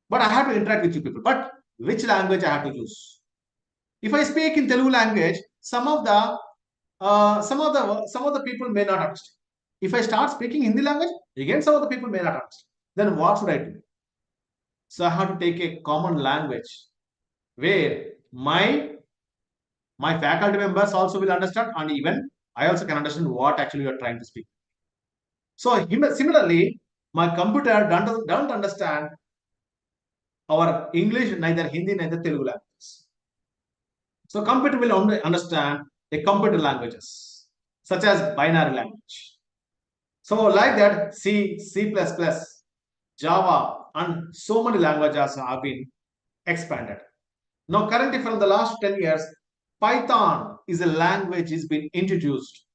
But I have to interact with you people. But which language I have to use? If I speak in Telugu language, some of the people may not understand. If I start speaking Hindi language, again some of the people may not understand. Then what should I do? So I have to take a common language where my faculty members also will understand, and even I also can understand what actually you are trying to speak. So similarly, my computer don't understand our English, neither Hindi, neither Telugu language. So computer will only understand the computer languages, such as binary language. So like that, C, C++, Java, and so many languages have been expanded. Now currently from the last 10 years, Python is a language is been introduced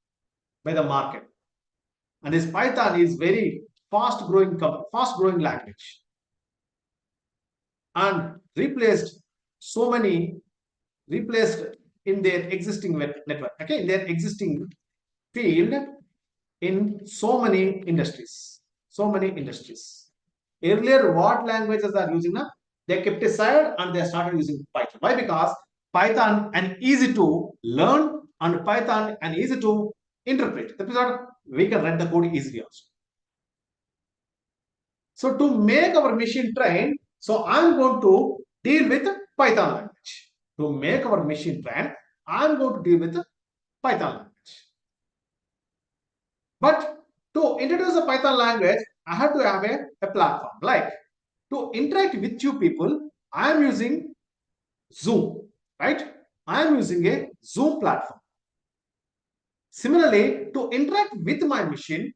by the market. And this Python is very fast growing language. And replaced in their existing network, okay, in their existing field in so many industries. Earlier, what languages are using now? They kept aside and they started using Python. Why? Because Python and easy to learn and Python and easy to interpret. That means we can read the code easily also. So to make our machine train, so I'm going to deal with Python language. To make our machine train, I'm going to deal with Python language. But to introduce the Python language, I have to have a platform. Like to interact with you people, I am using Zoom, right? I am using a Zoom platform. Similarly, to interact with my machine,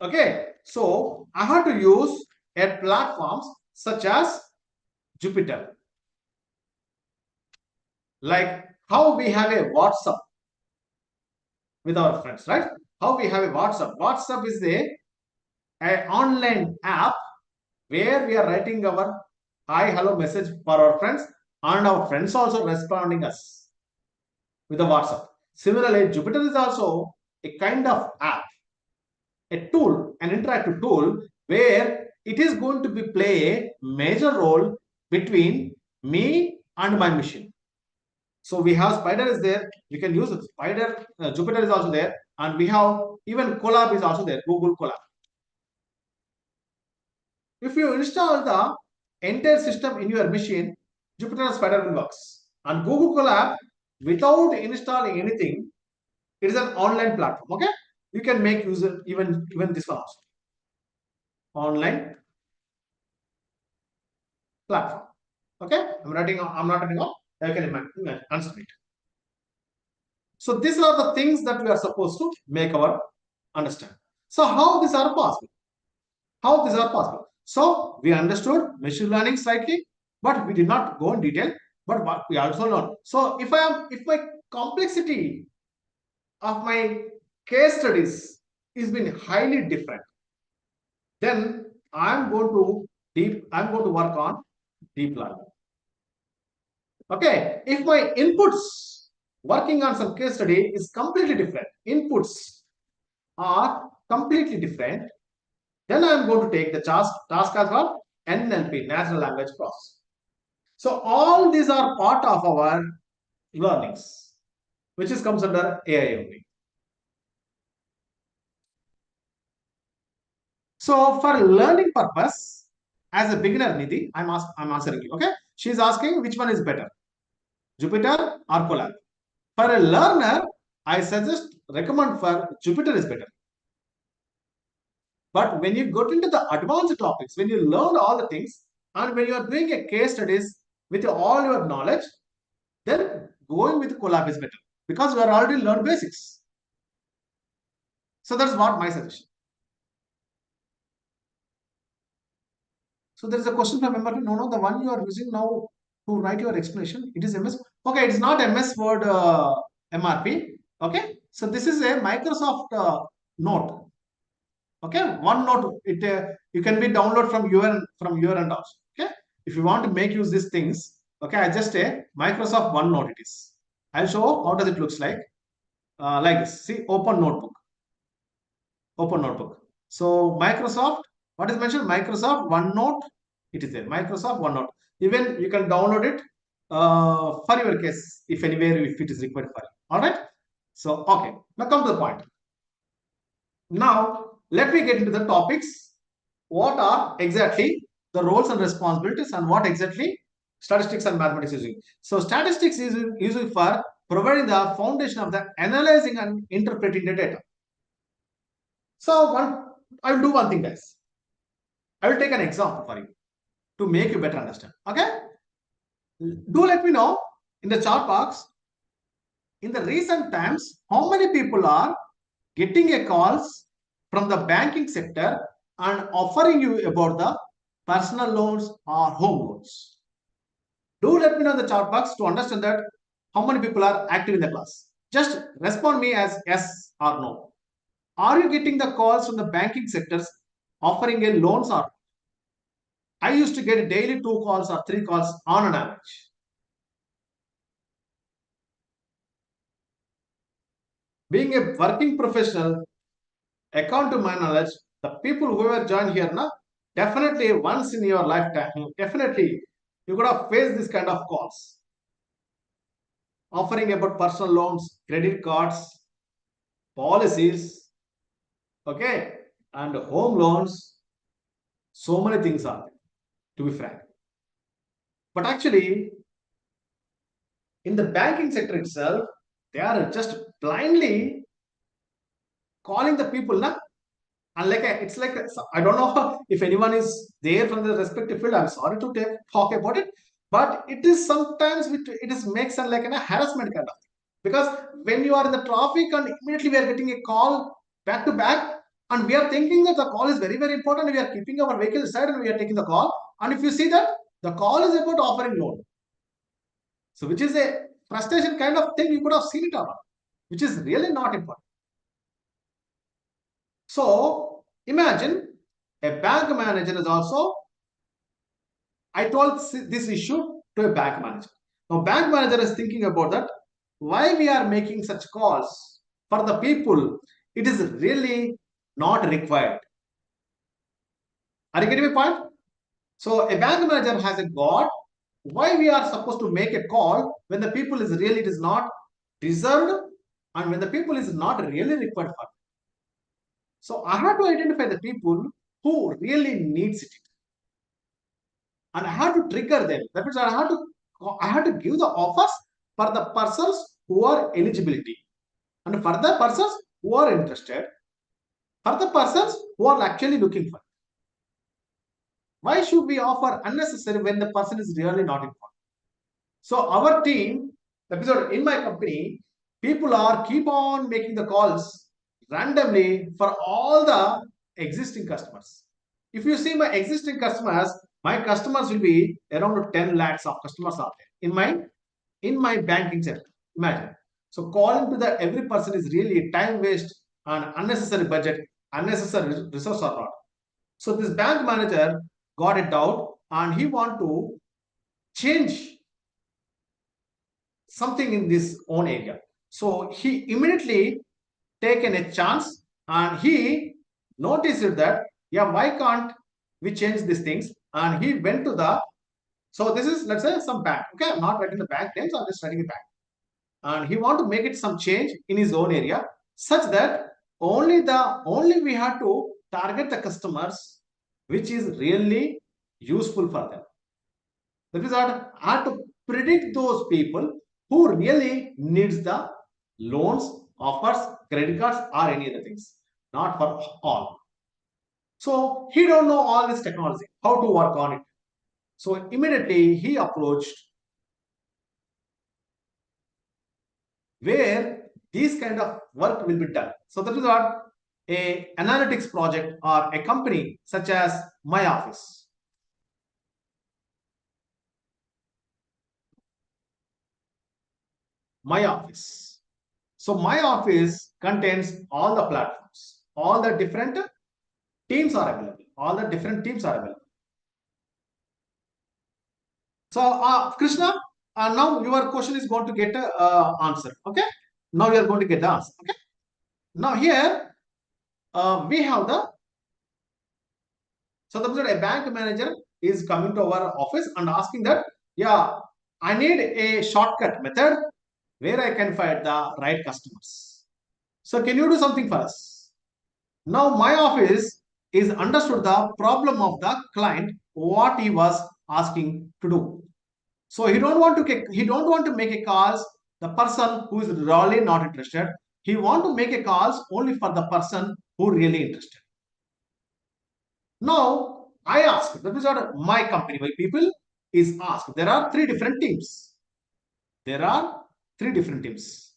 okay, so I have to use a platforms such as Jupyter. Like how we have a WhatsApp with our friends, right? How we have a WhatsApp. WhatsApp is an online app where we are writing our hi, hello message for our friends, and our friends also responding us with the WhatsApp. Similarly, Jupyter is also a kind of app, a tool, an interactive tool where it is going to play a major role between me and my machine. So we have Spider is there. We can use Spider. Jupyter is also there, and we have even Colab is also there. Google Colab. If you install the entire system in your machine, Jupyter and Spider will work. And Google Colab, without installing anything, it is an online platform. Okay, you can make user even this one also. Online platform. Okay, I'm not writing off. I can answer it. So these are the things that we are supposed to make our understand. So how these are possible? How these are possible? So we understood machine learning slightly, but we did not go in detail. But what we also learned. So if my complexity of my case studies is been highly different, then I'm going to work on deep learning. Okay, if my inputs working on some case study is completely different, inputs are completely different, then I'm going to take the task as well, NLP, natural language processing. So all these are part of our learnings, which comes under AI only. So for learning purpose, as a beginner, Nidhi, I'm answering you. Okay, she's asking which one is better, Jupyter or Colab. For a learner, I recommend for Jupyter is better. But when you go into the advanced topics, when you learn all the things, and when you are doing a case studies with all your knowledge, then going with collab is better because we are already learned basics. So that's what my suggestion. So there is a question from member. No, the one you are using now to write your explanation, it is MS. Okay, it's not MS Word MRP. Okay, so this is a Microsoft Note. Okay, OneNote. It you can be download from your end also. Okay, if you want to make use these things. Okay, I just a Microsoft OneNote. It is. I'll show how does it looks like this. See, open notebook. Open notebook. So Microsoft, what is mentioned? Microsoft OneNote. It is there. Microsoft OneNote. Even you can download it for your case if anywhere if it is required for you. All right. So okay. Now come to the point. Now let me get into the topics. What are exactly the roles and responsibilities and what exactly statistics and mathematics is using. So statistics is used for providing the foundation of the analyzing and interpreting the data. So I will do one thing, guys. I will take an example for you to make you better understand. Okay? Do let me know in the chat box in the recent times how many people are getting a calls from the banking sector and offering you about the personal loans or home loans. Do let me know in the chat box to understand that how many people are active in the class. Just respond me as yes or no. Are you getting the calls from the banking sectors offering a loans or? I used to get daily 2 calls or 3 calls on an average. Being a working professional, account to my knowledge, the people who have joined here now, definitely once in your lifetime, definitely you could have faced this kind of calls. Offering about personal loans, credit cards, policies, okay, and home loans. So many things are there, to be frank. But actually, in the banking sector itself, they are just blindly calling the people, na? And it's like I don't know if anyone is there from the respective field. I'm sorry to talk about it, but it is sometimes it is makes like a harassment kind of thing. Because when you are in the traffic and immediately we are getting a call back to back, and we are thinking that the call is very, very important, we are keeping our vehicle aside and we are taking the call. And if you see that the call is about offering loan, so which is a frustration kind of thing, you could have seen it about, which is really not important. So imagine a bank manager is also, I told this issue to a bank manager. Now bank manager is thinking about that, why we are making such calls for the people, it is really not required. Are you getting my point? So a bank manager has a God, why we are supposed to make a call when the people is really, it is not deserved and when the people is not really required for it. So I have to identify the people who really needs it. And I have to trigger them. That means I have to give the offers for the persons who are eligibility. And for the persons who are interested. For the persons who are actually looking for it. Why should we offer unnecessary when the person is really not important? So our team, episode in my company, people are keep on making the calls randomly for all the existing customers. If you see my existing customers, my customers will be around 10 lakhs of customers out there in my banking sector. Imagine. So calling to the every person is really time waste and unnecessary budget, unnecessary resource or not. So this bank manager got it out and he want to change something in this own area. So he immediately taken a chance and he noticed that, yeah, why can't we change these things? And he went to the, so this is, let's say, some bank. Okay, I'm not writing the bank names, I'm just writing a bank. And he want to make it some change in his own area such that only we have to target the customers which is really useful for them. That is what I have to predict those people who really needs the loans, offers, credit cards or any other things, not for all. So he don't know all this technology, how to work on it. So immediately he approached where these kind of work will be done. So that is what a analytics project or a company such as My Office. My Office. So My Office contains all the platforms, all the different teams are available. All the different teams are available. So Krishna, now your question is going to get an answer. Okay. Now you are going to get the answer. Okay. Now here we have the. So a bank manager is coming to our office and asking that, yeah, I need a shortcut method where I can find the right customers. So can you do something for us? Now My Office is understood the problem of the client, what he was asking to do. So he don't want to make a calls the person who is really not interested. He want to make a calls only for the person who really interested. Now I ask, that is what my company, my people is asked. There are three different teams. There are three different teams.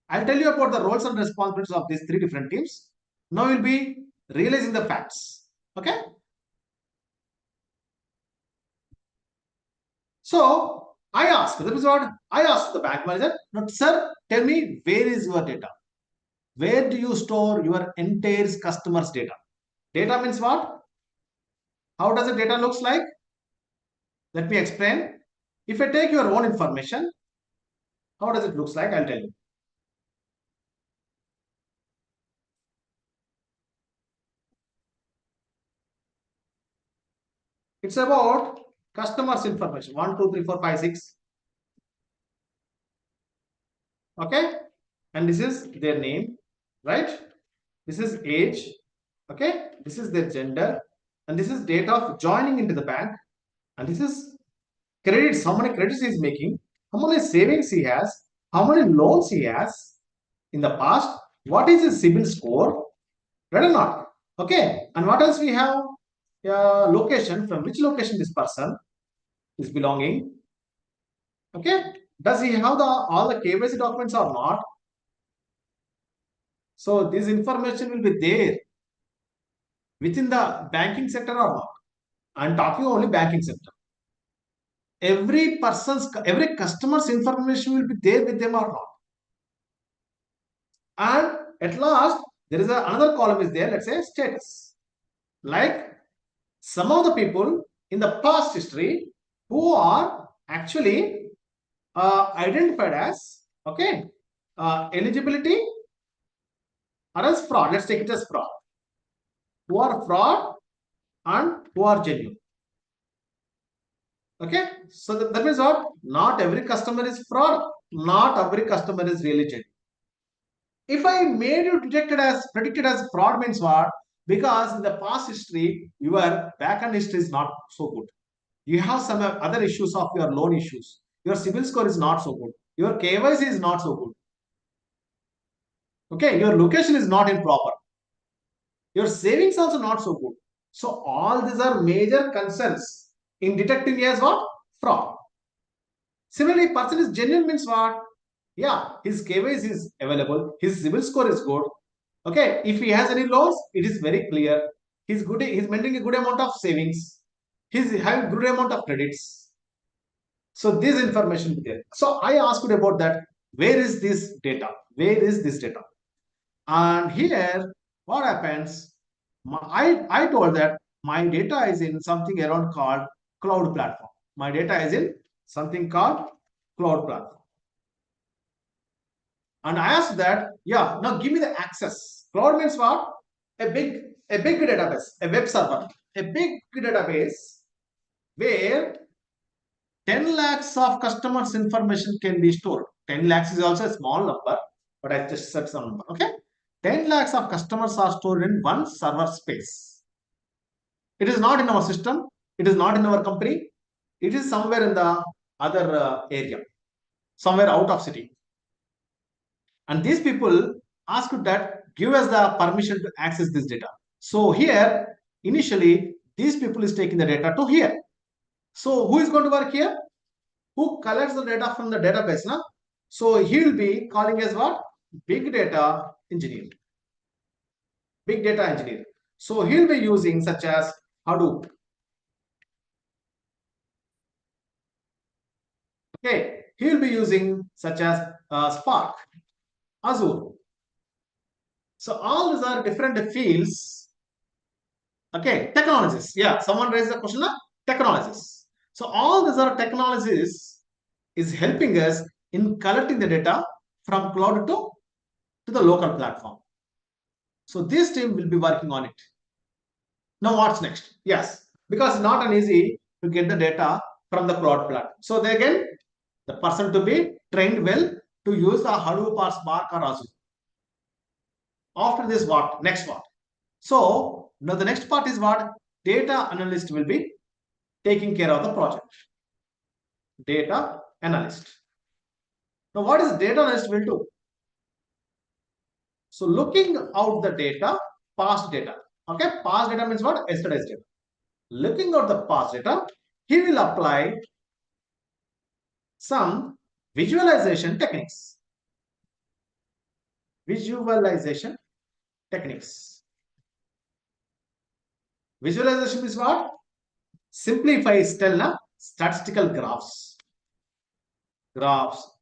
I'll tell you about the roles and responsibilities of these three different teams. Now you'll be realizing the facts. Okay. So I asked, that is what I asked the bank manager, now, sir, tell me, where is your data? Where do you store your entire customers' data? Data means what? How does the data looks like? Let me explain. If I take your own information, how does it looks like? I'll tell you. It's about customers' information. 1, 2, 3, 4, 5, 6. Okay. And this is their name, right? This is age. Okay. This is their gender. And this is date of joining into the bank. And this is credits, how many credits he is making, how many savings he has, how many loans he has in the past, what is his CIBIL score, right or not? Okay. And what else we have? Location, from which location this person is belonging. Okay. Does he have all the KYC documents or not? So this information will be there within the banking sector or not. I'm talking only banking sector. Every customer's information will be there with them or not. And at last, there is another column is there, let's say status. Like some of the people in the past history who are actually identified as, okay, eligibility or as fraud. Let's take it as fraud. Who are fraud and who are genuine. Okay, so that means what? Not every customer is fraud. Not every customer is really genuine. If I made you predicted as fraud means what? Because in the past history, your back-end history is not so good. You have some other issues of your loan issues. Your CIBIL score is not so good. Your KYC is not so good. Okay, your location is not improper. Your savings also not so good. So all these are major concerns in detecting as what? Fraud. Similarly, person is genuine means what? Yeah, his KYC is available, his CIBIL score is good. Okay, if he has any loans, it is very clear. He's maintaining a good amount of savings. He's having good amount of credits. So this information is there. So I asked you about that. Where is this data? Where is this data? And here, what happens? I told that my data is in something around called cloud platform. My data is in something called cloud platform. And I asked that, yeah, now give me the access. Cloud means what? A big database, a web server, a big database where 10 lakhs of customers' information can be stored. 10 lakhs is also a small number, but I just said some number. Okay, 10 lakhs of customers are stored in one server space. It is not in our system. It is not in our company. It is somewhere in the other area, somewhere out of city. And these people asked that give us the permission to access this data. So here, initially, these people is taking the data to here. So who is going to work here? Who collects the data from the database? Na? So he will be calling as what? Big data engineer. Big data engineer. So he'll be using such as Hadoop. Okay, he will be using such as Spark, Azure. So all these are different fields. Okay, technologies. Yeah, someone raised the question of technologies. So all these are technologies is helping us in collecting the data from cloud to the local platform. So this team will be working on it. Now what's next? Yes, because it's not an easy to get the data from the cloud platform. So they again, the person to be trained well to use the Hadoop or Spark or Azure. After this, what? Next what? So now the next part is what? Data analyst will be taking care of the project. Data analyst. Now what is data analyst will do? So looking out the data, past data. Okay, past data means what? Yesterday's data. Looking at the past data, he will apply some visualization techniques. Visualization techniques. Visualization is what? Simplifies tell na statistical graphs,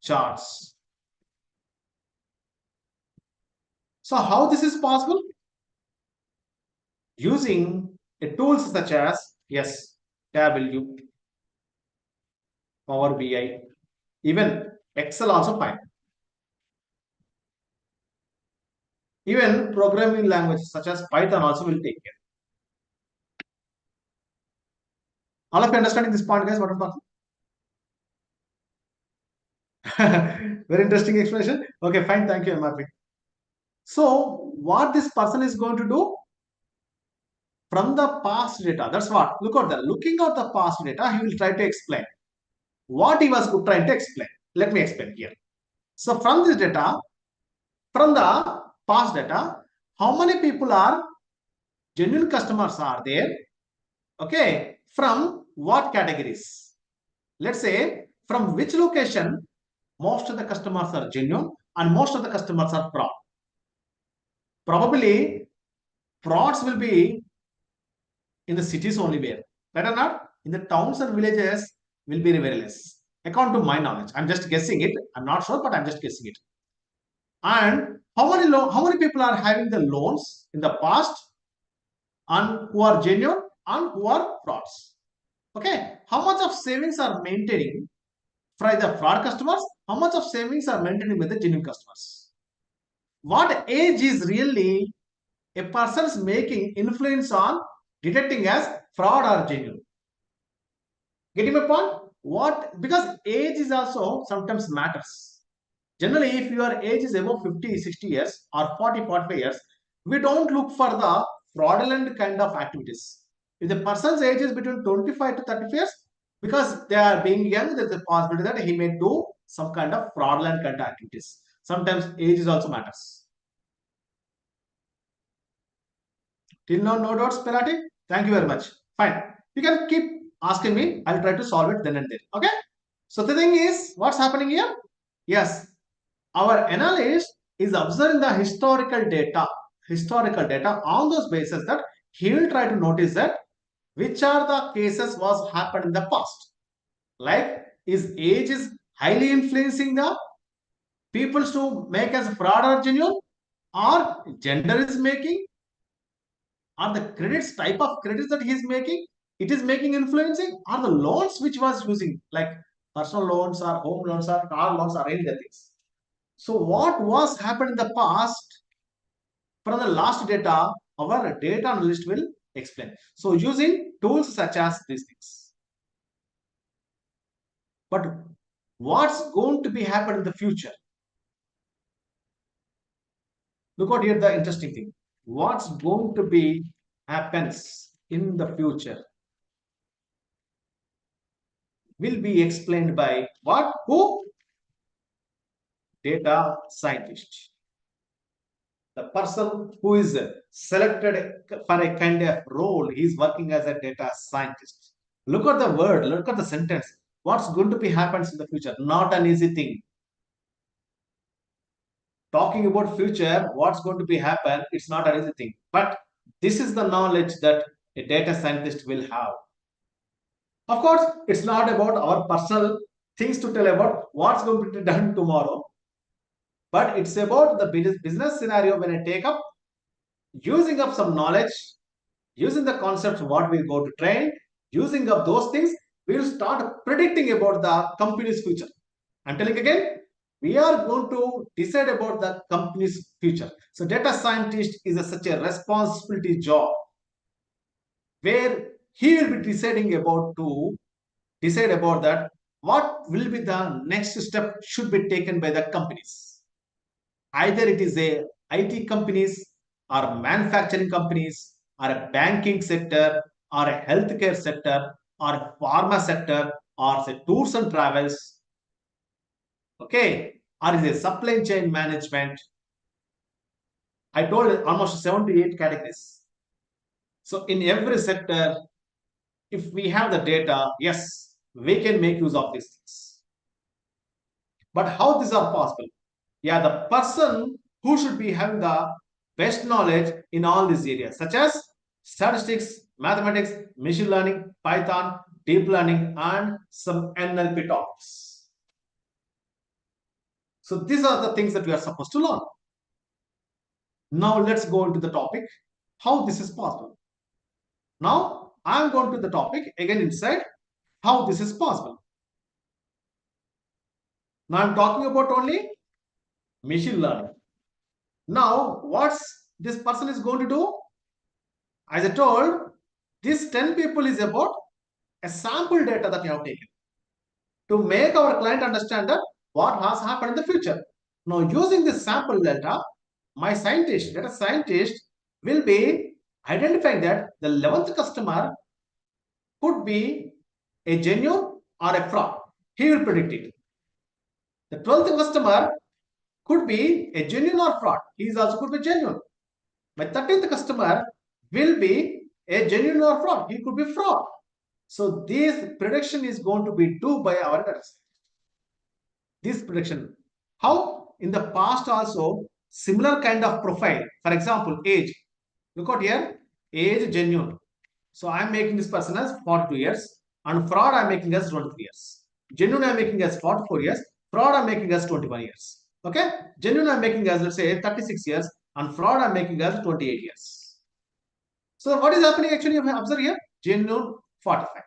charts. So how this is possible? Using tools such as Tableau, Power BI, even Excel also fine. Even programming languages such as Python also will take care. All of you understanding this point, guys? What I'm talking? Very interesting explanation. Okay, fine. Thank you, MRP. So, what this person is going to do from the past data? That's what. Look at that. Looking at the past data, he will try to explain what he was trying to explain. Let me explain here. So, from this data, from the past data, how many people are genuine customers are there? Okay, from what categories? Let's say from which location most of the customers are genuine and most of the customers are fraud. Probably frauds will be in the cities only where, right or not? In the towns and villages will be very less. According to my knowledge, I'm just guessing it. I'm not sure, but I'm just guessing it. And how many people are having the loans in the past and who are genuine and who are frauds? Okay, how much of savings are maintaining for the fraud customers? How much of savings are maintaining with the genuine customers? What age is really a person's making influence on detecting as fraud or genuine? Getting my point? What? Because age is also sometimes matters. Generally, if your age is above 50, 60 years or 40, 45 years, we don't look for the fraudulent kind of activities. If the person's age is between 25 to 35 years, because they are being young, there is a possibility that he may do some kind of fraudulent kind of activities. Sometimes age is also matters. Till now, no doubts, Pelati? Thank you very much. Fine. You can keep asking me. I'll try to solve it then and there. Okay? So the thing is, what's happening here? Yes, our analyst is observing the historical data on those bases that he will try to notice that which are the cases was happened in the past. Like, his age is highly influencing the people to make as fraud or genuine, or gender is making, or the credits, type of credits that he is making, it is making influencing, or the loans which was using, like personal loans or home loans or car loans or any other things. So what was happened in the past from the last data, our data analyst will explain. So using tools such as these things. But what's going to be happen in the future? Look out here the interesting thing. What's going to be happens in the future will be explained by what? Who? Data scientist. The person who is selected for a kind of role, he is working as a data scientist. Look at the word, look at the sentence. What's going to be happens in the future? Not an easy thing. talking about future, what's going to be happen, it's not an easy thing. But this is the knowledge that a data scientist will have. Of course, it's not about our personal things to tell about what's going to be done tomorrow, but it's about the business scenario when I take up, using up some knowledge, using the concepts what we go to train, using up those things, we will start predicting about the company's future. I'm telling again, we are going to decide about the company's future. So data scientist is such a responsibility job where he will be deciding about that what will be the next step should be taken by the companies. Either it is a IT companies or manufacturing companies or a banking sector or a healthcare sector or a pharma sector or say tours and travels, okay, or is a supply chain management. I told almost 7 to 8 categories. So in every sector, if we have the data, yes, we can make use of these things. But how these are possible? Yeah, the person who should be having the best knowledge in all these areas, such as statistics, mathematics, machine learning, Python, deep learning, and some NLP topics. So these are the things that we are supposed to learn. Now let's go into the topic, how this is possible. Now I'm going to the topic again inside, how this is possible. Now I'm talking about only machine learning. Now what's this person is going to do? As I told, this 10 people is about a sample data that you have taken to make our client understand that what has happened in the future. Now using this sample data, my data scientist will be identifying that the 11th customer could be a genuine or a fraud. He will predict it. The 12th customer could be a genuine or fraud. He is also could be genuine. My 13th customer will be a genuine or fraud. He could be fraud. So this prediction is going to be done by our data. This prediction. How? In the past also, similar kind of profile. For example, age. Look out here. Age genuine. So I am making this person as 42 years. And fraud I am making as 23 years. Genuine I am making as 44 years. Fraud I am making as 21 years. Okay? Genuine I am making as, let's say, 36 years. And fraud I am making as 28 years. So what is happening actually? Observe here. Genuine 45.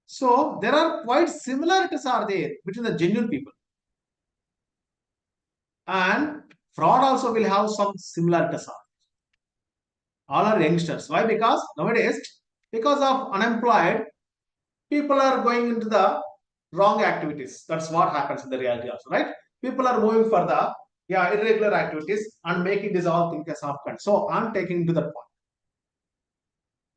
So there are quite similarities are there between the genuine people. And fraud also will have some similarities. All are youngsters. Why? Because nowadays, because of unemployed, people are going into the wrong activities. That's what happens in the reality also, right? People are moving for the irregular activities and making this all things as often. So I'm taking to that point.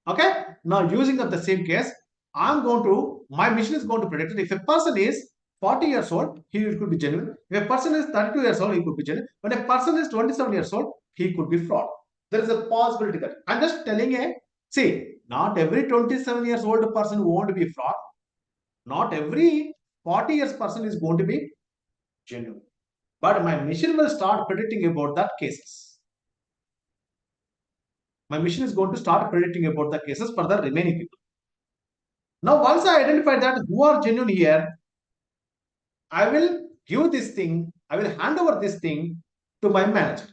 Okay. Now using of the same case, my mission is going to predict it. If a person is 40 years old, he could be genuine. If a person is 32 years old, he could be genuine. When a person is 27 years old, he could be fraud. There is a possibility that I'm just telling not every 27 years old person won't be fraud. Not every 40 years person is going to be genuine. But my mission will start predicting about that cases. My mission is going to start predicting about the cases for the remaining people. Now, once I identify that who are genuine here, I will give this thing, I will hand over this thing to my manager.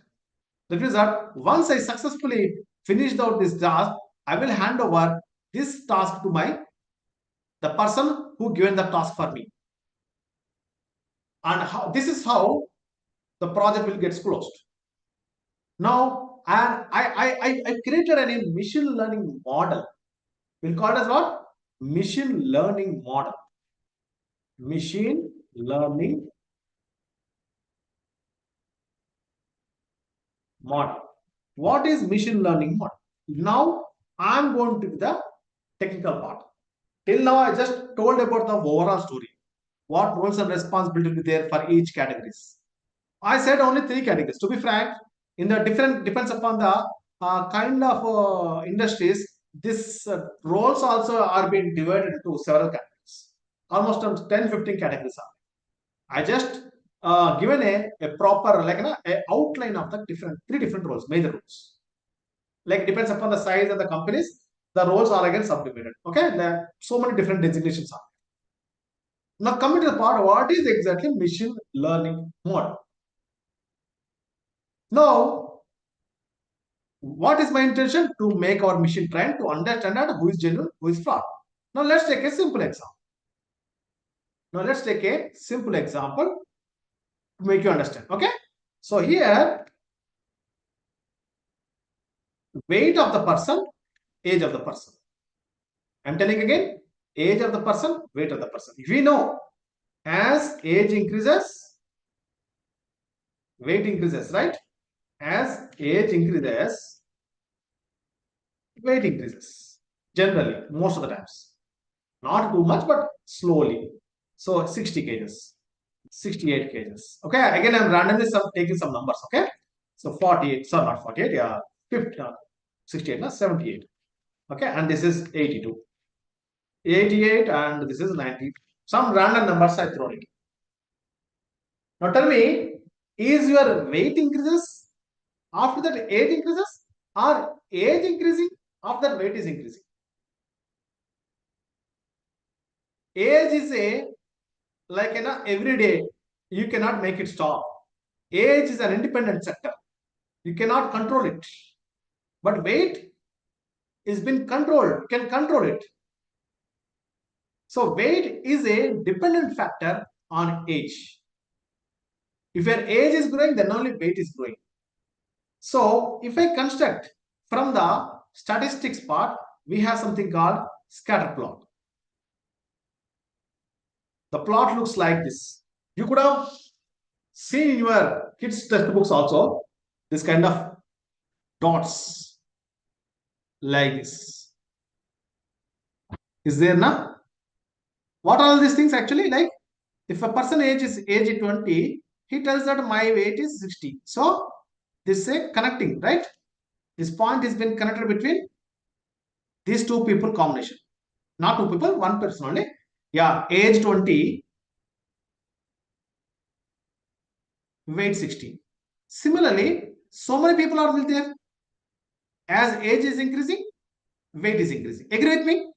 That means that once I successfully finished out this task, I will hand over this task to the person who given the task for me. And this is how the project will get closed. Now, I created a machine learning model. We'll call it as what? Machine learning model. Machine learning model. What is machine learning model? Now I'm going to the technical part. Till now I just told about the overall story. What roles and responsibilities there for each categories. I said only 3 categories. To be frank, in the depends upon the kind of industries, this roles also are being divided into several categories. Almost 10-15 categories are. I just given a proper like a outline of the three different roles, major roles. Like it depends upon the size of the companies, the roles are again subdivided. Okay, there are so many different designations are. Now coming to the part, what is exactly machine learning model? Now, what is my intention? To make our machine trained to understand that who is genuine, who is fraud. Now let's take a simple example. To make you understand. Okay. So here, weight of the person, age of the person. I'm telling again, age of the person, weight of the person. If we know as age increases, weight increases, right? As age increases, weight increases. Generally, most of the times. Not too much, but slowly. So 60 kgs, 68 kgs. Okay, again, I'm randomly taking some numbers. Okay, so 48, so not 48, yeah, 50, 68, no, 78. Okay, and this is 82, 88, and this is 90. Some random numbers I thrown it. Now tell me, is your weight increases after that age increases, or age increasing after that weight is increasing? Age is a like every day you cannot make it stop. Age is an independent sector, you cannot control it, but weight is been controlled, can control it. So weight is a dependent factor on age. If your age is growing, then only weight is growing. So if I construct from the statistics part, we have something called scatter plot. The plot looks like this. You could have seen in your kids' textbooks also this kind of dots like this. Is there now? What are all these things actually? Like if a person age 20, he tells that my weight is 60. So this is a connecting, right? This point has been connected between these two people combination. Not two people, one person only. Yeah, age 20, weight 60. Similarly, so many people are there. As age is increasing, weight is increasing. Agree with me?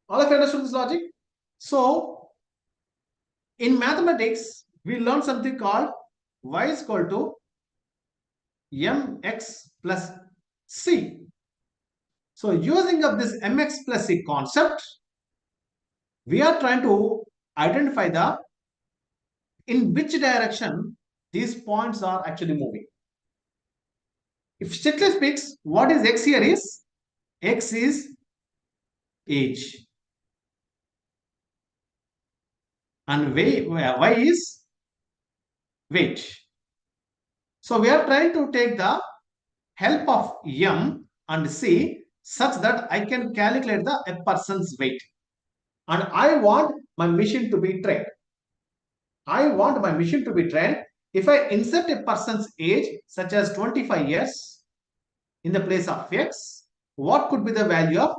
All of you understood this logic? So, in mathematics, we learned something called y is equal to mx plus c. So, using of this mx plus c concept, we are trying to identify the in which direction these points are actually moving. If strictly speaks, what is x here is x is age and y is weight. So we are trying to take the help of m and c such that I can calculate a person's weight, and I want my machine to be trained. If I insert a person's age such as 25 years in the place of x, what could be the value of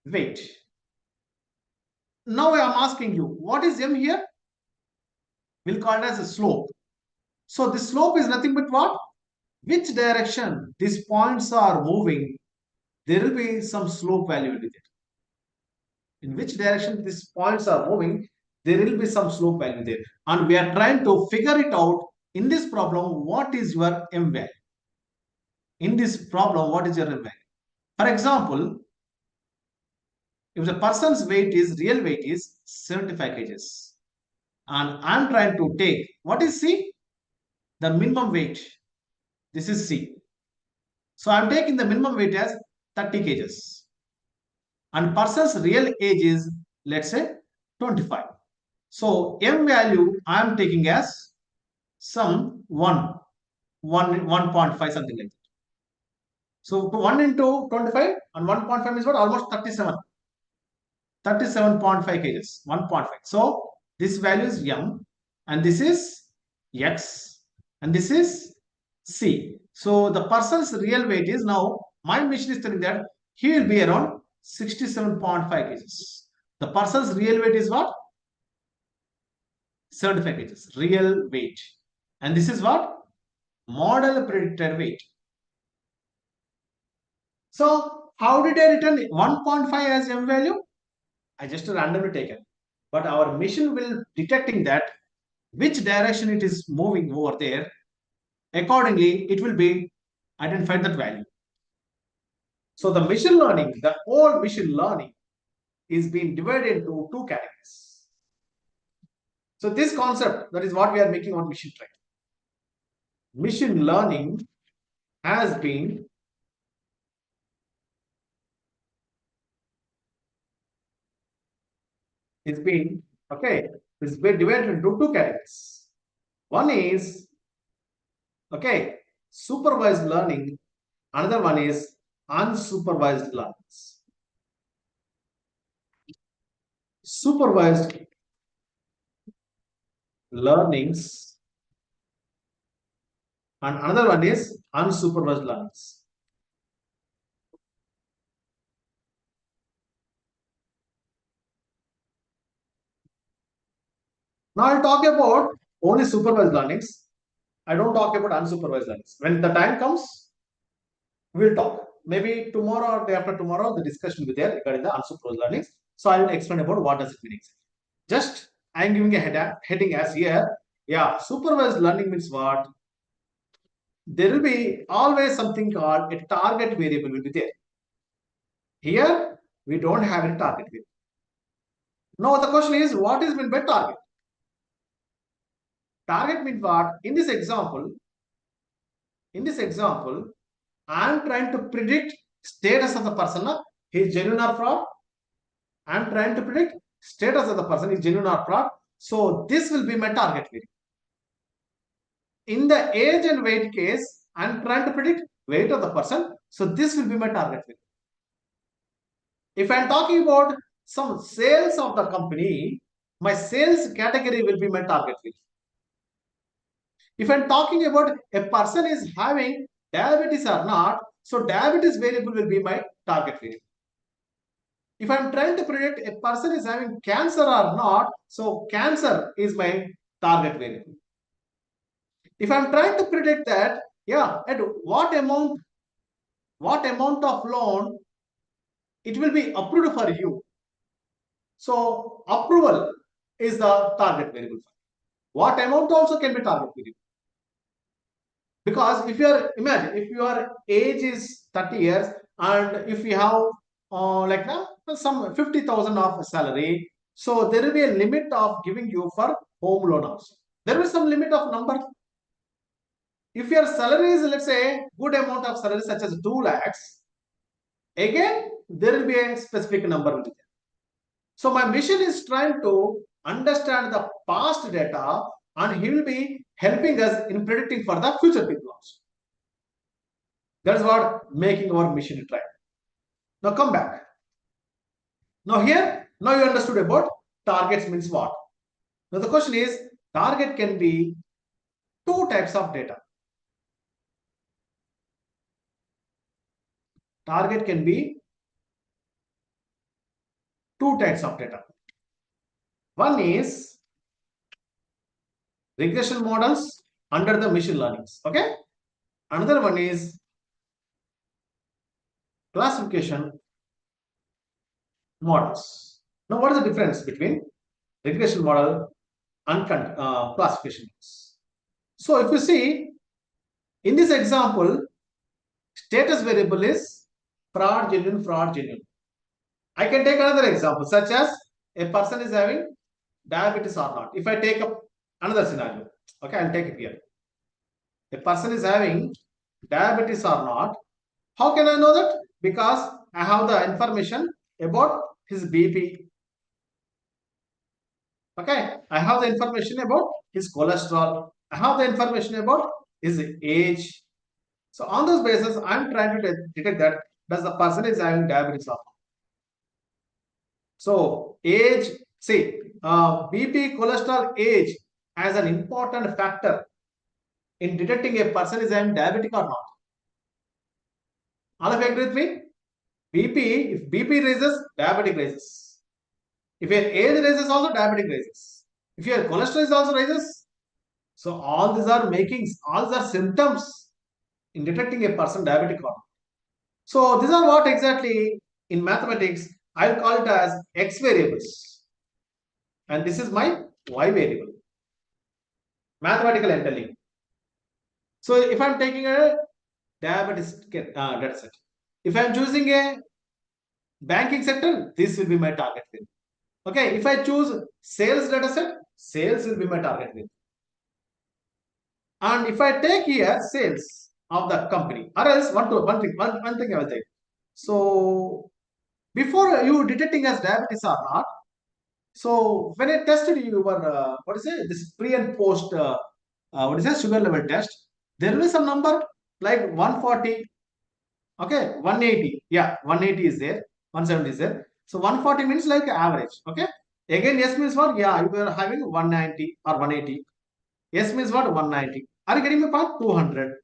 weight? Now I am asking you, what is m here? We'll call it as a slope. So the slope is nothing but what? Which direction these points are moving, there will be some slope value with it. In which direction these points are moving, there will be some slope value there. And we are trying to figure it out in this problem, what is your m value? In this problem, what is your m value? For example, if the person's real weight is 75 kgs, and I'm trying to take, what is C? The minimum weight. This is C. So I'm taking the minimum weight as 30 kgs. And person's real age is, let's say, 25. So m value I'm taking as some 1.5, something like that. So 1 into 25 and 1.5 is what? Almost 37. 37.5 kgs, 1.5. So this value is m, and this is x, and this is c. So the person's real weight is, now my machine is telling that he will be around 67.5 kgs. The person's real weight is what? 75 kgs, real weight. And this is what? Model predicted weight. So how did I return 1.5 as M value? I just randomly taken. But our machine will detecting that which direction it is moving over there. Accordingly, it will be identified that value. So the machine learning, the whole machine learning is being divided into two categories. So this concept, that is what we are making on machine training. Machine learning has been it's been divided into two categories. One is supervised learning, another one is unsupervised learning. Supervised learnings and another one is unsupervised learnings. Now I'll talk about only supervised learnings. I don't talk about unsupervised learnings. When the time comes, we'll talk. Maybe tomorrow or day after tomorrow, the discussion will be there regarding the unsupervised learnings. So I will explain about what does it mean exactly. Just I am giving a heading as here. Yeah, supervised learning means what? There will be always something called a target variable will be there. Here, we don't have any target variable. Now the question is, what is meant by target? Target means what? In this example, I am trying to predict status of the person. He is genuine or fraud. I am trying to predict status of the person is genuine or fraud. So this will be my target variable. In the age and weight case, I am trying to predict weight of the person. So this will be my target variable. If I am talking about some sales of the company, my sales category will be my target variable. If I'm talking about a person is having diabetes or not, so diabetes variable will be my target variable. If I'm trying to predict a person is having cancer or not, so cancer is my target variable. If I'm trying to predict that, at what amount of loan it will be approved for you. So approval is the target variable. What amount also can be target variable. Because if your age is 30 years and if you have some 50,000 of salary, so there will be a limit of giving you for home loan also. There is some limit of number. If your salary is, let's say, good amount of salary such as 2 lakhs, again there will be a specific number. So my mission is trying to understand the past data and he will be helping us in predicting for the future people also. That's what making our mission to try. Now come back. Now you understood about targets means what. Now the question is, target can be two types of data. Target can be two types of data. One is regression models under the machine learnings. Okay. Another one is classification models. Now, what is the difference between regression model and classification models? So, if you see in this example, status variable is fraud, genuine, fraud, genuine. I can take another example, such as a person is having diabetes or not. If I take up another scenario, okay, I'll take it here. A person is having diabetes or not. How can I know that? Because I have the information about his BP. Okay, I have the information about his cholesterol. I have the information about his age. So on those basis, I'm trying to detect that does the person is having diabetes or not. So age, see, BP, cholesterol, age as an important factor in detecting a person is having diabetic or not. All of you agree with me? BP, if BP raises, diabetic raises. If your age raises, also diabetic raises. If your cholesterol is also rises, so all these are symptoms in detecting a person diabetic or not. So these are what exactly in mathematics I'll call it as x variables, and this is my y variable. Mathematical I'm telling you. So if I'm taking a diabetes data set, if I'm choosing a banking sector, this will be my target variable. Okay, if I choose sales data set, sales will be my target variable. And if I take here sales of the company, or else one thing I will take. So before you detecting as diabetes or not, so when I tested your what is it, this pre and post what is that sugar level test, there will be some number like 140, okay, 180, yeah, 180 is there, 170 is there. So 140 means like average, okay. Again, yes means what? Yeah, you are having 190 or 180. Yes means what? 190. Are you getting my point? 200.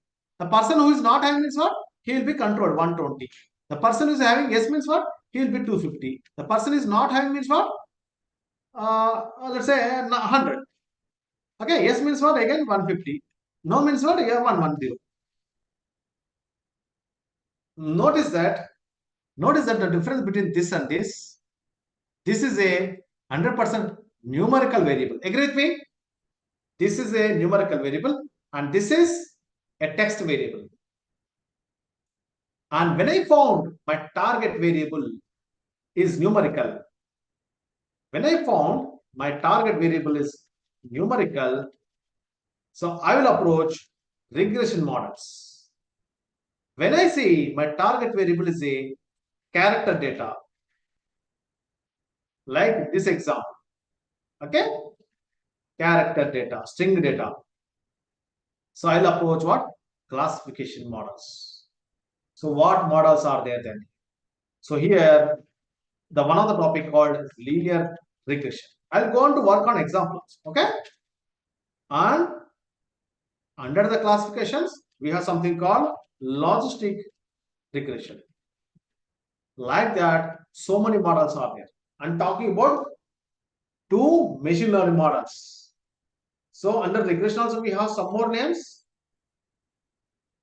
The person who is not having means what? He will be controlled 120. The person who is having yes means what? He will be 250. The person is not having means what? Let's say 100. Okay, yes means what? Again 150. No means what? Yeah, 110. Notice that the difference between this and this is a 100% numerical variable. Agree with me? This is a numerical variable and this is a text variable. And when I found my target variable is numerical, when I found my target variable is numerical, so I will approach regression models. When I say my target variable is a character data, like this example, okay, character data, string data. So I'll approach what? Classification models. So what models are there then? So here, the one of the topic called linear regression. I'll go on to work on examples, okay? And under the classifications, we have something called logistic regression. Like that, so many models are there. I'm talking about 2 machine learning models. So under regression also we have some more names,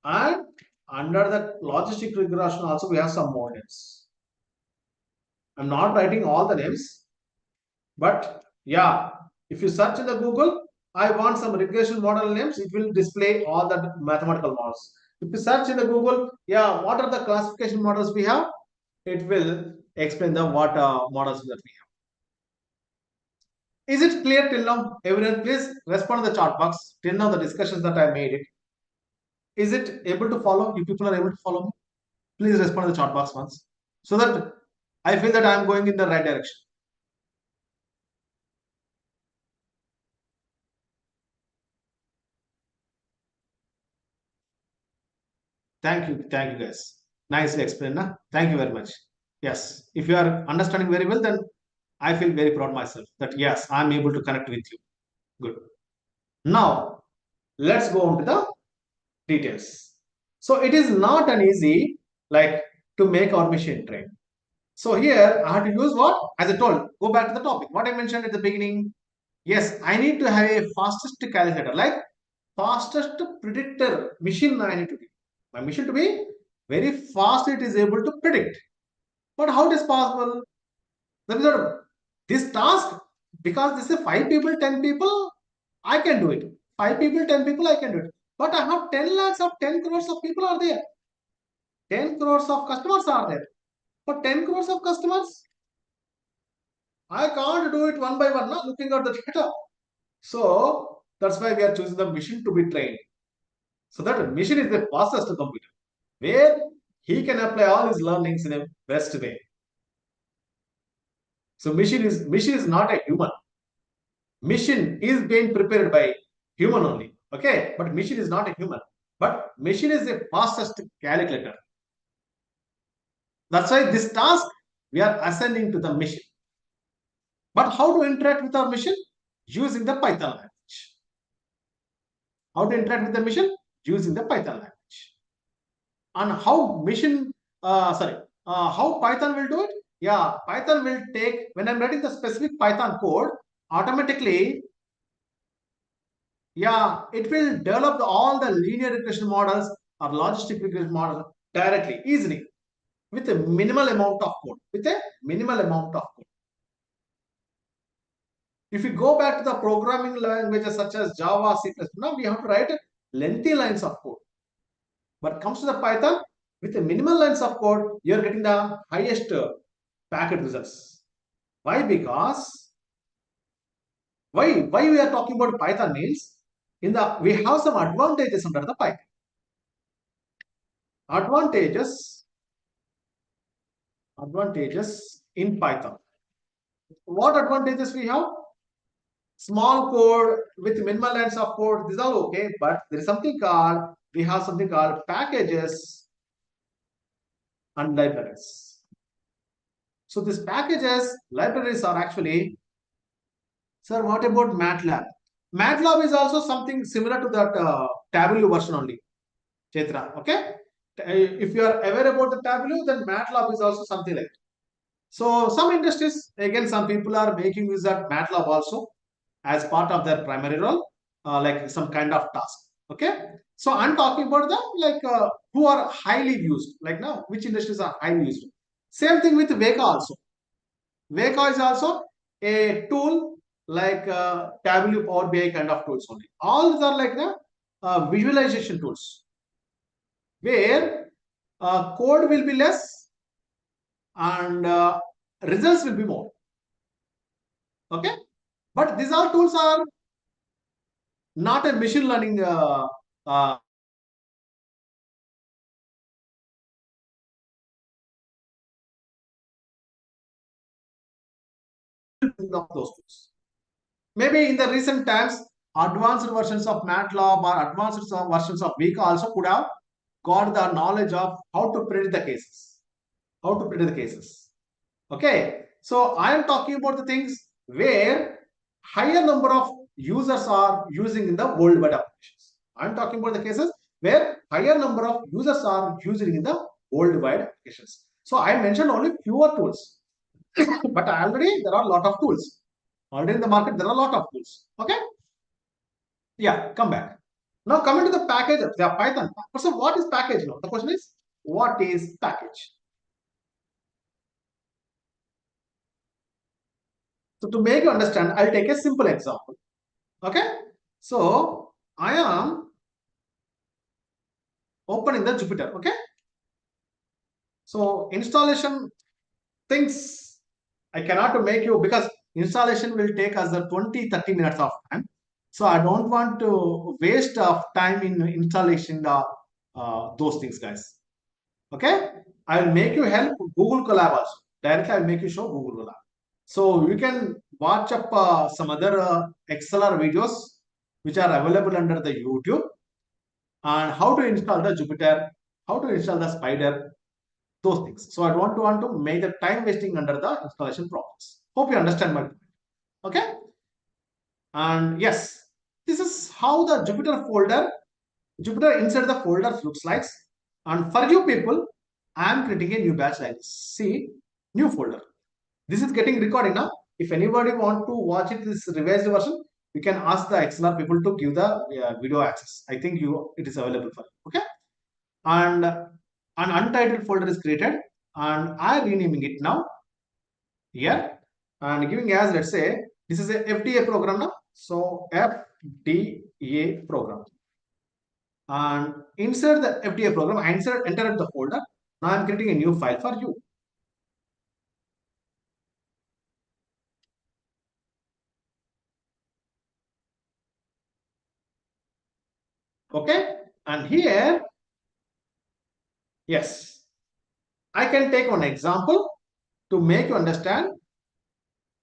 and under the logistic regression also we have some more names. I'm not writing all the names, but yeah, if you search in the Google, I want some regression model names, it will display all the mathematical models. If you search in the Google, yeah, what are the classification models we have, it will explain the what models that we have. Is it clear till now? Everyone, please respond to the chat box. Till now, the discussions that I made it. Is it able to follow? You people are able to follow me? Please respond to the chat box once, so that I feel that I am going in the right direction. Thank you guys. Nicely explained, na? Thank you very much. Yes, if you are understanding very well, then I feel very proud myself that yes, I am able to connect with you. Good. Now, let's go on to the details. So it is not an easy like to make our machine train. So here I have to use what? As I told, go back to the topic. What I mentioned at the beginning. Yes, I need to have a fastest calculator, like fastest predictor machine I need to be. My machine to be very fast, it is able to predict. But how it is possible? This task, because this is 5 people, 10 people, I can do it. 5 people, 10 people, I can do it. But I have 10 lakhs of 10 crores of people are there. 10 crores of customers are there. For 10 crores of customers, I can't do it one by one, not looking at the data. So that's why we are choosing the machine to be trained. So that machine is the fastest computer, where he can apply all his learnings in a best way. So machine is not a human. Machine is being prepared by human only. Okay, but machine is not a human. But machine is the fastest calculator. That's why this task we are assigning to the machine. But how to interact with our machine? Using the Python language. How to interact with the machine? Using the Python language. And how machine, how Python will do it? Yeah, Python will take, when I'm writing the specific Python code, automatically Yeah, it will develop all the linear regression models or logistic regression models directly, easily, with a minimal amount of code. With a minimal amount of code. If you go back to the programming languages such as Java, C++, now we have to write lengthy lines of code. But comes to the Python, with a minimal lines of code, you are getting the highest packet results. Why? Because why we are talking about Python means we have some advantages under the Python. Advantages in Python. What advantages we have? Small code with minimal lines of code, these are okay, but there is we have something called packages and libraries. So these packages, libraries are actually, sir, what about MATLAB? MATLAB is also something similar to that Tableau version only, Chaitra, okay? If you are aware about the Tableau, then MATLAB is also something like that. So some industries, again, some people are making use of MATLAB also as part of their primary role, like some kind of task. Okay. So I'm talking about the who are highly used, like now, which industries are highly used. Same thing with Veka also. Veka is also a tool like Tableau, Power BI kind of tools only. All these are like the visualization tools where code will be less and results will be more. Okay. But these all tools are not a machine learning of those tools. Maybe in the recent times, advanced versions of MATLAB or advanced versions of Veka also could have got the knowledge of how to predict the cases. Okay. So I am talking about the things where higher number of users are using in the worldwide applications. I am talking about the cases where higher number of users are using in the worldwide applications. So I mentioned only fewer tools, but already there are a lot of tools. Already in the market, there are a lot of tools. Okay. Yeah, come back. Now coming to the package, the Python. So what is package now? The question is, what is package? So to make you understand, I'll take a simple example. Okay. So I am opening the Jupyter. Okay. So installation things I cannot make you, because installation will take us 20-30 minutes of time. So I don't want to waste of time in installation those things, guys. Okay. I will make you help Google Colab also. Directly I will make you show Google Colab. So you can watch up some other XLR videos which are available under the YouTube, and how to install the Jupyter, how to install the Spider, those things. So I don't want to make the time wasting under the installation process. Hope you understand my point. Okay. And yes, this is how the Jupyter inside the folders looks like. And for you people, I am creating a new batch like this. See, new folder. This is getting recorded now. If anybody want to watch it, this revised version, you can ask the XLR people to give the video access. I think it is available for you. Okay. And an untitled folder is created, and I am renaming it now here and giving as, let's say, this is a FDA program now. So FDA program, and insert the FDA program, enter the folder. Now I'm creating a new file for you. Okay. And here, yes, I can take one example to make you understand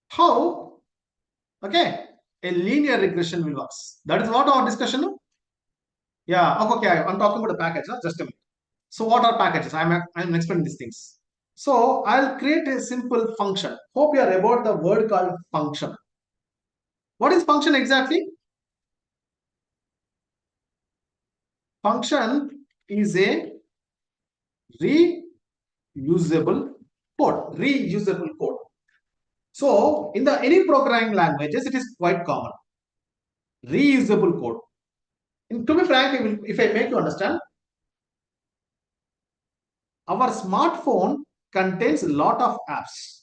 how, okay, a linear regression will work. That is what our discussion now. Yeah, okay, I'm talking about the package, just a minute. So what are packages? I'm explaining these things. So I'll create a simple function. Hope you are about the word called function. What is function exactly? Function is a reusable code. So in the any programming languages, it is quite common. reusable code. And to be frank, if I make you understand, our smartphone contains a lot of apps,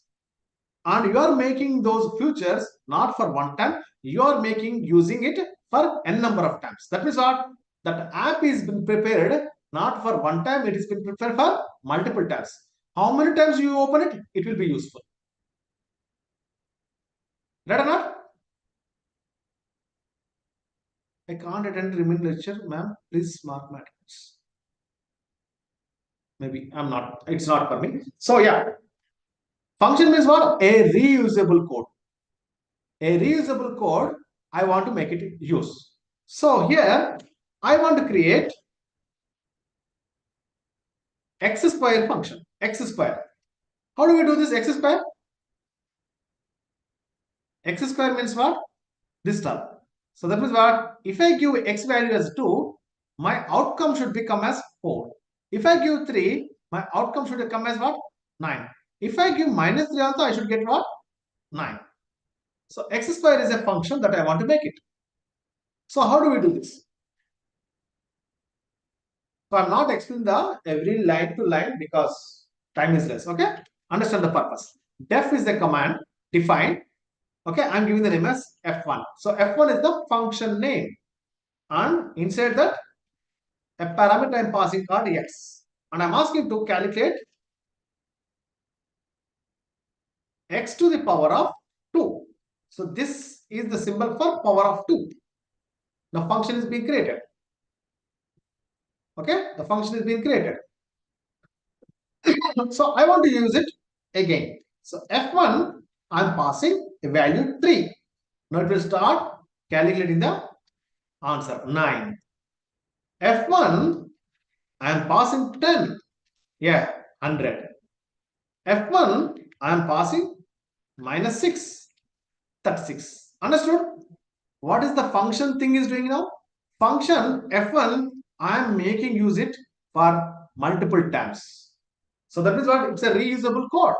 and you are making those features not for one time, you are using it for n number of times. That means what? That app is been prepared not for one time, it has been prepared for multiple times. How many times you open it, it will be useful. Right or not? I can't attend remaining lecture, ma'am. Please mark my attendance. Maybe I'm not, it's not for me. So yeah, function means what? A reusable code. A reusable code, I want to make it use. So here, I want to create x square function, x square. How do we do this x square? X square means what? This term. So that means what? If I give x value as 2, my outcome should become as 4. If I give 3, my outcome should come as what? 9. If I give minus 3 also, I should get what? 9. So x square is a function that I want to make it. So how do we do this? So I'm not explaining the every line to line because time is less. Okay, understand the purpose. Def is the command defined. Okay, I'm giving the name as f1. So f1 is the function name, and inside that a parameter I'm passing called x, and I'm asking to calculate x to the power of 2. So this is the symbol for power of 2. The function is being created. Okay, the function is being created. So I want to use it again. So f1, I'm passing a value 3. Now it will start calculating the answer 9. f1, I am passing 10. Yeah, 100. f1, I am passing minus 6. 36. Understood? What is the function thing is doing now? Function f1, I am making use it for multiple times. So that is what it's a reusable code.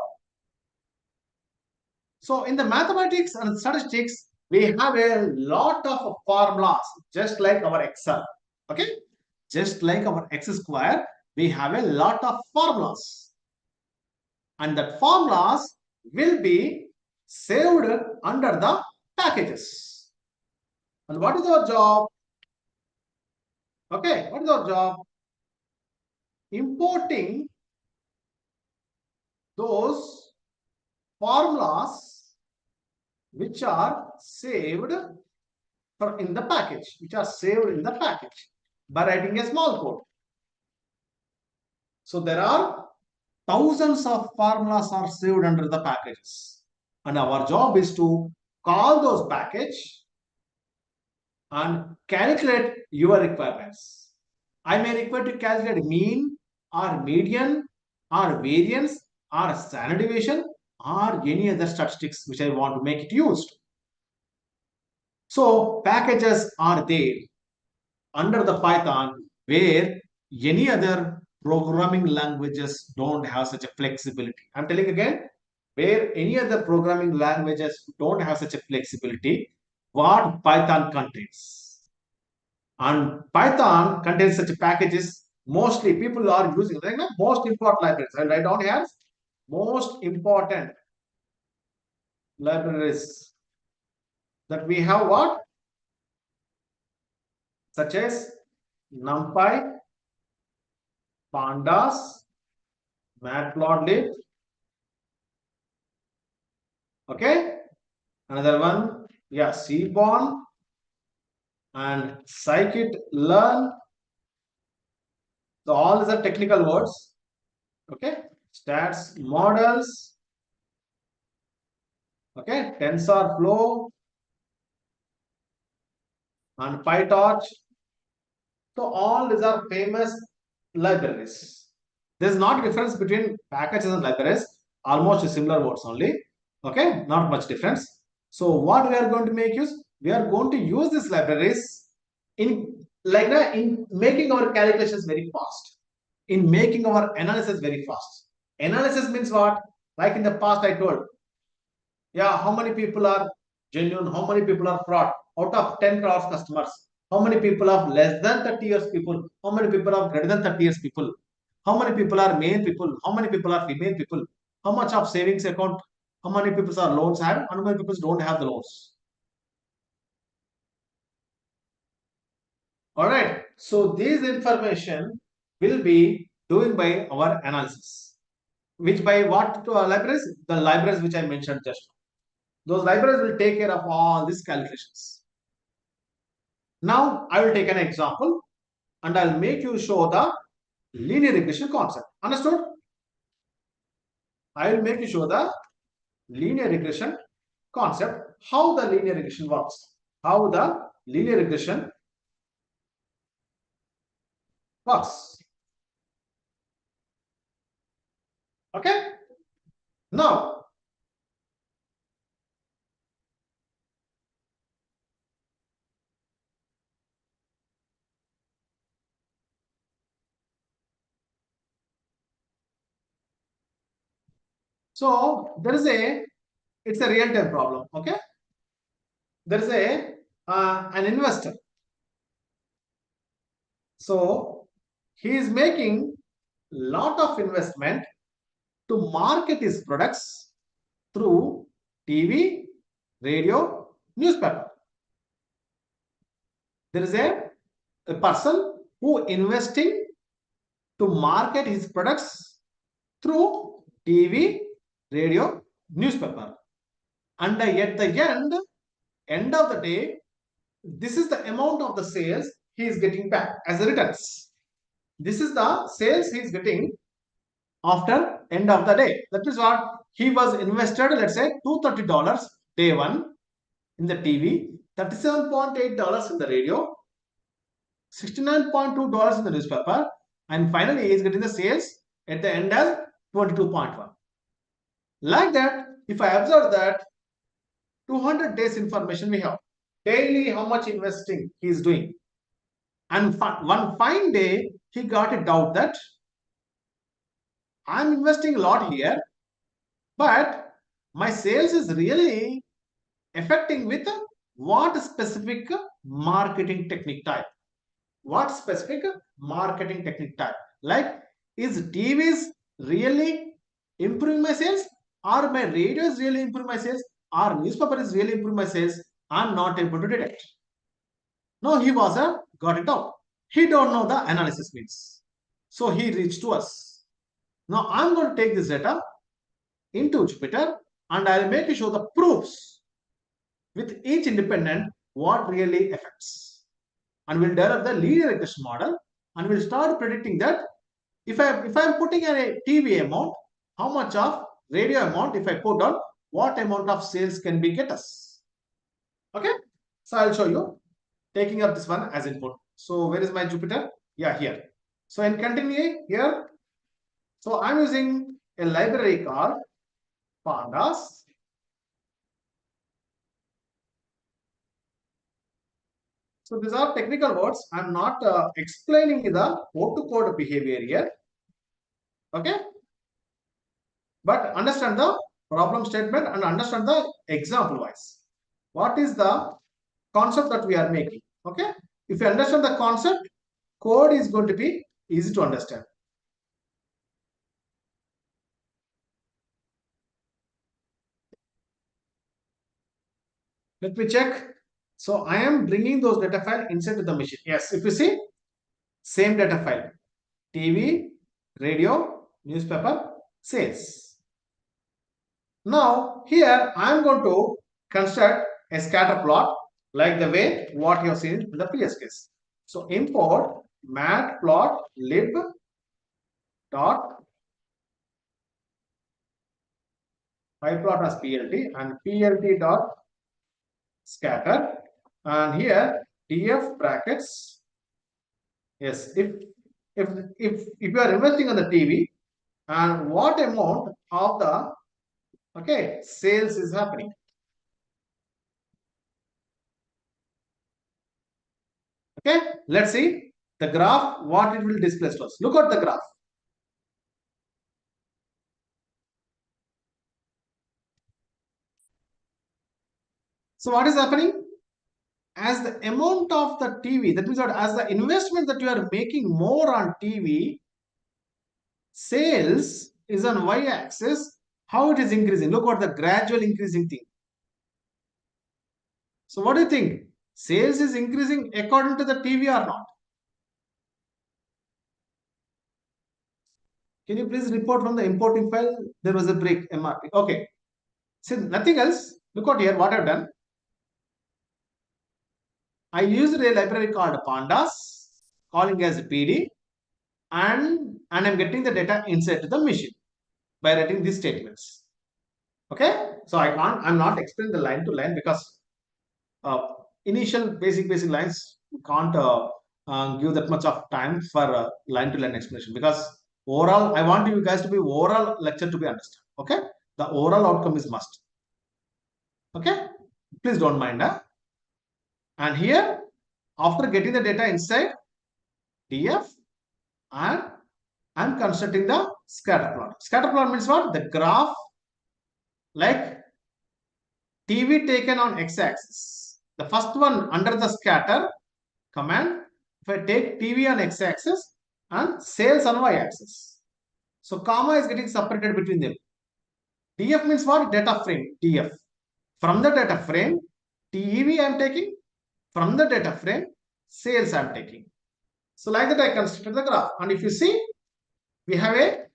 So in the mathematics and statistics, we have a lot of formulas, just like our Excel. Okay, just like our x square, we have a lot of formulas, and that formulas will be saved under the packages. And what is our job? Okay, what is our job? Importing those formulas which are saved in the package, by writing a small code. So there are thousands of formulas are saved under the packages, and our job is to call those packages and calculate your requirements. I may require to calculate mean or median or variance or standard deviation or any other statistics which I want to make it used. So packages are there under the Python where any other programming languages don't have such a flexibility. I'm telling again, where any other programming languages don't have such a flexibility, what Python contains. And Python contains such packages. Mostly people are using like the most important libraries. I'll write down here most important libraries that we have what? Such as NumPy, Pandas, Matplotlib. Okay, another one, yeah, Seaborn and scikit-learn. So all these are technical words. Okay, stats models. Okay, TensorFlow and PyTorch. So all these are famous libraries. There is not difference between packages and libraries. Almost similar words only. Okay, not much difference. So what we are going to make use? We are going to use these libraries in making our calculations very fast, in making our analysis very fast. Analysis means what? Like in the past I told, yeah, how many people are genuine, how many people are fraud. Out of 10 crores customers, how many people are less than 30 years people, how many people are greater than 30 years people, how many people are male people, how many people are female people, how much of savings account, how many people are loans have, how many people don't have the loans. All right, so this information will be doing by our analysis, which by what libraries? The libraries which I mentioned just now. Those libraries will take care of all these calculations. Now I will take an example and I'll make you show the linear regression concept. Understood? I will make you show the linear regression concept, how the linear regression works, how the linear regression works. Okay? Now, so there is it's a real-time problem. Okay? There is an investor. So he is making lot of investment to market his products through TV, radio, newspaper. There is a person who investing to market his products through TV, radio, newspaper. And at the end of the day, this is the amount of the sales he is getting back as a returns. This is the sales he is getting after end of the day. That is what he was invested, let's say $230 day one in the TV, $37.8 in the radio, $69.2 in the newspaper, and finally he is getting the sales at the end as 22.1. Like that, if I observe that 200 days information we have, daily how much investing he is doing, and one fine day he got a doubt that I'm investing a lot here, but my sales is really affecting with what specific marketing technique type. What specific marketing technique type? Like, is TVs really improving my sales, or my radio is really improving my sales, or newspaper is really improving my sales? I'm not able to detect. No, he was got it out. He don't know the analysis means. So he reached to us. Now I'm going to take this data into Jupyter and I'll make you show the proofs with each independent what really affects. And we'll develop the linear regression model and we'll start predicting that if I'm putting a TV amount, how much of radio amount if I put down, what amount of sales can we get us. Okay, so I'll show you taking up this one as input. So where is my Jupyter? Yeah, here. So in continue here, so I'm using a library called Pandas. So these are technical words. I'm not explaining the code-to-code behavior here. Okay, but understand the problem statement and understand the example wise. What is the concept that we are making? Okay, if you understand the concept, code is going to be easy to understand. Let me check. So I am bringing those data file inside the machine. Yes, if you see, same data file, TV, radio, newspaper, sales. Now here I am going to construct a scatter plot like the way what you have seen in the previous case. So import matplotlib dot pyplot as plt and plt dot scatter, and here df brackets. Yes, if you are investing on the TV and what amount of the sales is happening. Okay, let's see the graph, what it will display to us. Look at the graph. So what is happening? As the amount of the TV, that means what, as the investment that you are making more on TV, sales is on y-axis, how it is increasing. Look what the gradual increasing thing. So what do you think? Sales is increasing according to the TV or not? Can you please report from the importing file? There was a break, MRP. Okay. So nothing else. Look out here, what I've done. I used a library called pandas, calling as PD, and I'm getting the data inside to the machine by writing these statements. Okay. So I'm not explaining the line to line because initial basic lines can't give that much of time for line to line explanation, because overall I want you guys to be overall lecture to be understood. Okay, the overall outcome is must. Okay, please don't mind. And here, after getting the data inside DF, and I'm constructing the scatter plot. Scatter plot means what? The graph like TV taken on x-axis. The first one under the scatter command, if I take TV on x-axis and sales on y-axis. So comma is getting separated between them. DF means what? Data frame, DF. From the data frame, TV I am taking. From the data frame, sales I am taking. So like that I constructed the graph. And if you see, we have a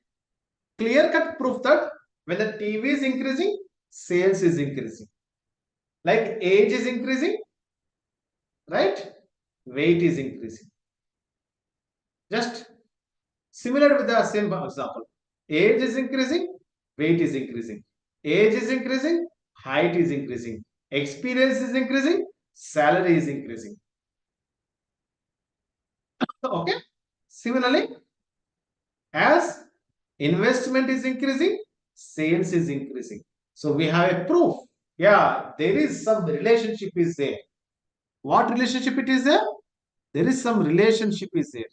clear-cut proof that when the TV is increasing, sales is increasing. Like age is increasing, right? Weight is increasing. Just similar with the same example. Age is increasing, weight is increasing. Age is increasing, height is increasing. Experience is increasing, salary is increasing. Okay. Similarly, as investment is increasing, sales is increasing. So we have a proof. Yeah, there is some relationship is there. What relationship it is there? There is some relationship is there.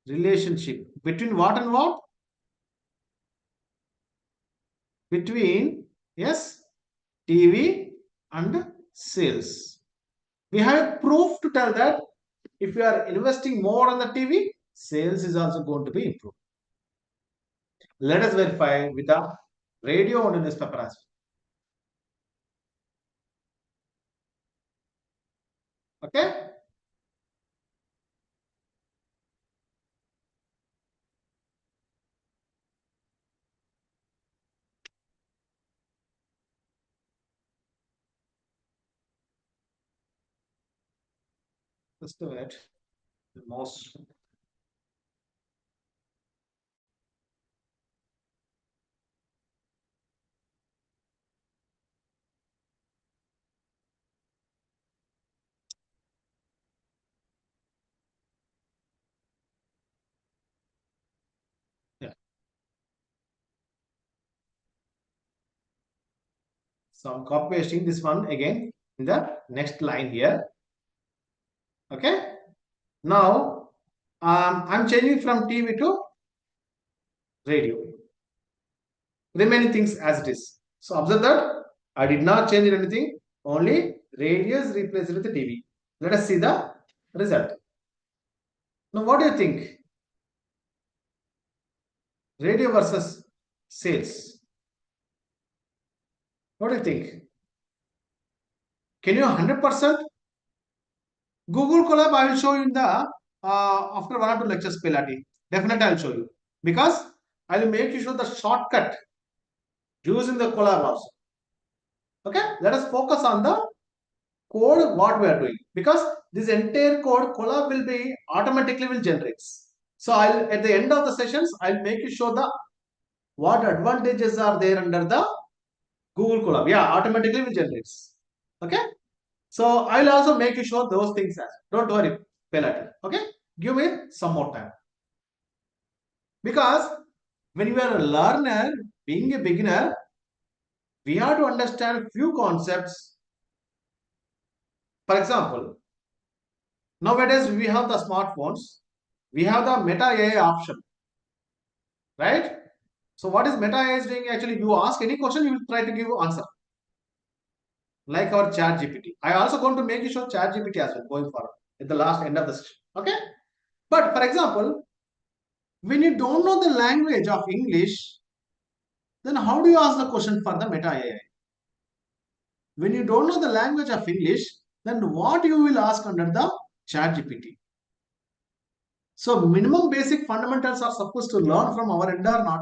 Relationship between what and what? Between, yes, TV and sales. We have a proof to tell that if you are investing more on the TV, sales is also going to be improved. Let us verify with the radio and newspaper as well. Okay. Just a minute. The most. Yeah. So I'm copy pasting this one again in the next line here. Okay. Now I'm changing from TV to radio. Remaining things as it is. So observe that I did not change anything. Only radio is replaced with the TV. Let us see the result. Now what do you think? Radio versus sales. What do you think? Can you 100%? Google Colab I will show you in the after 1 or 2 lectures, Pelati. Definitely I will show you. Because I will make you show the shortcut using the Colab also. Okay, let us focus on the code what we are doing, because this entire code Colab will be automatically will generate. So I'll at the end of the sessions I'll make you show the what advantages are there under the Google Colab. Yeah, automatically will generate. Okay, so I'll also make you show those things as well. Don't worry, Pelati. Okay, give me some more time, because when you are a learner, being a beginner, we have to understand few concepts. For example, nowadays we have the smartphones, we have the Meta AI option, right? So what is Meta AI is doing? Actually, you ask any question, you will try to give answer. like our chat GPT. I also going to make you show chat GPT as well going forward at the last end of the session. Okay. But for example, when you don't know the language of English, then how do you ask the question for the meta AI? When you don't know the language of English, then what you will ask under the chat GPT? So minimum basic fundamentals are supposed to learn from our end or not.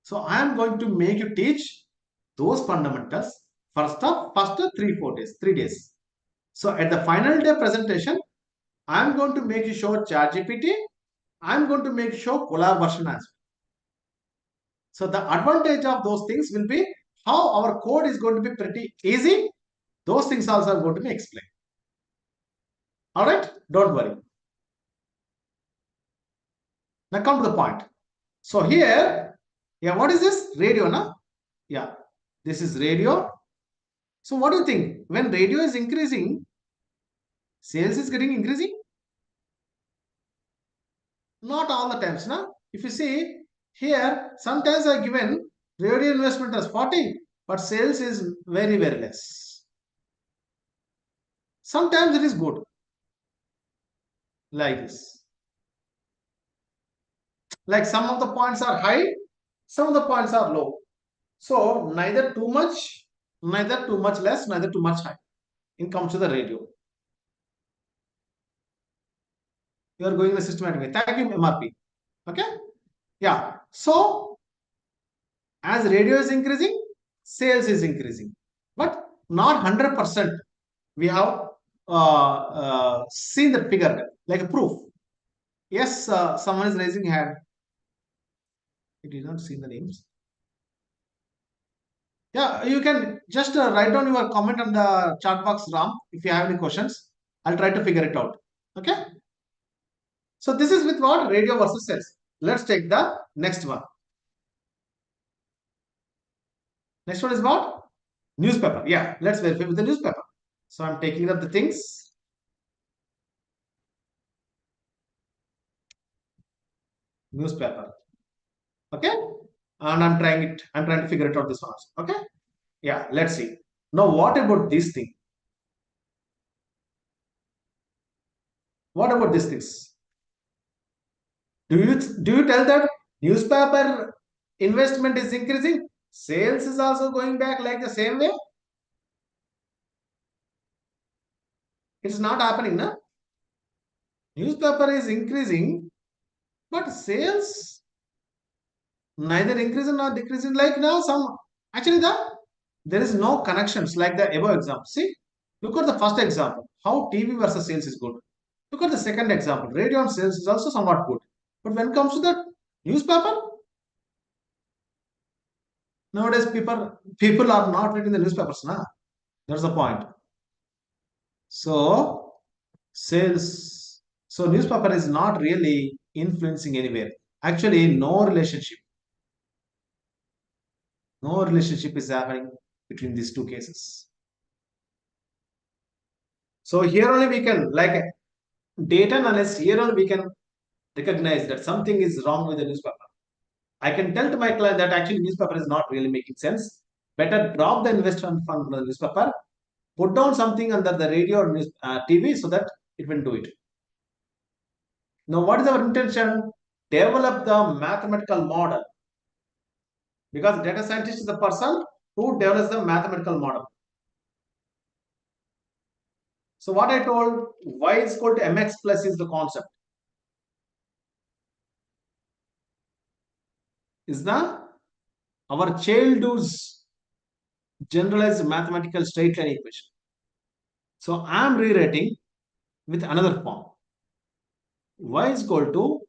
So I am going to make you teach those fundamentals first 3 days. So at the final day presentation, I am going to make you show ChatGPT. I am going to make you show Colab version as well. So the advantage of those things will be how our code is going to be pretty easy. Those things also are going to be explained. All right, don't worry. Now come to the point. So here, yeah, what is this? Radio, na? Yeah, this is radio. So what do you think? When radio is increasing, sales is getting increasing? Not all the times, na? If you see here, sometimes I given radio investment as 40, but sales is very, very less. Sometimes it is good, like this. Like some of the points are high, some of the points are low. So neither too much less, neither too much high in comes to the radio. You are going in a systematic way. Thank you, MRP. Okay? Yeah. So as radio is increasing, sales is increasing, but not 100%. We have seen the figure like a proof. Yes, someone is raising hand. You did not see the names. Yeah, you can just write down your comment on the chat box, Ram. If you have any questions, I'll try to figure it out. Okay. So this is with what? Radio versus sales. Let's take the next one. Next one is what? Newspaper. Yeah, let's verify with the newspaper. So I'm taking up the things. Newspaper. Okay. And I'm trying to figure it out this one also. Okay. Yeah, let's see. Now, what about this thing? What about these things? Do you tell that newspaper investment is increasing? Sales is also going back like the same way? It's not happening, no? Newspaper is increasing, but sales neither increasing nor decreasing. Like now, actually there is no connections like the above example. See, look at the first example, how TV versus sales is good. Look at the second example, radio and sales is also somewhat good. But when it comes to the newspaper, nowadays people are not reading the newspapers now. That's the point. So sales, so newspaper is not really influencing anywhere. Actually, no relationship is happening between these two cases. So here only we can, like data analyst, here only we can recognize that something is wrong with the newspaper. I can tell to my client that actually newspaper is not really making sense. Better drop the investment from the newspaper, put down something under the radio or TV so that it will do it. Now, what is our intention? Develop the mathematical model. Because data scientist is the person who develops the mathematical model. So what I told, y is equal to mx plus is the concept. Is our childhood's generalized mathematical straight line equation. So I am rewriting with another form. Y is equal to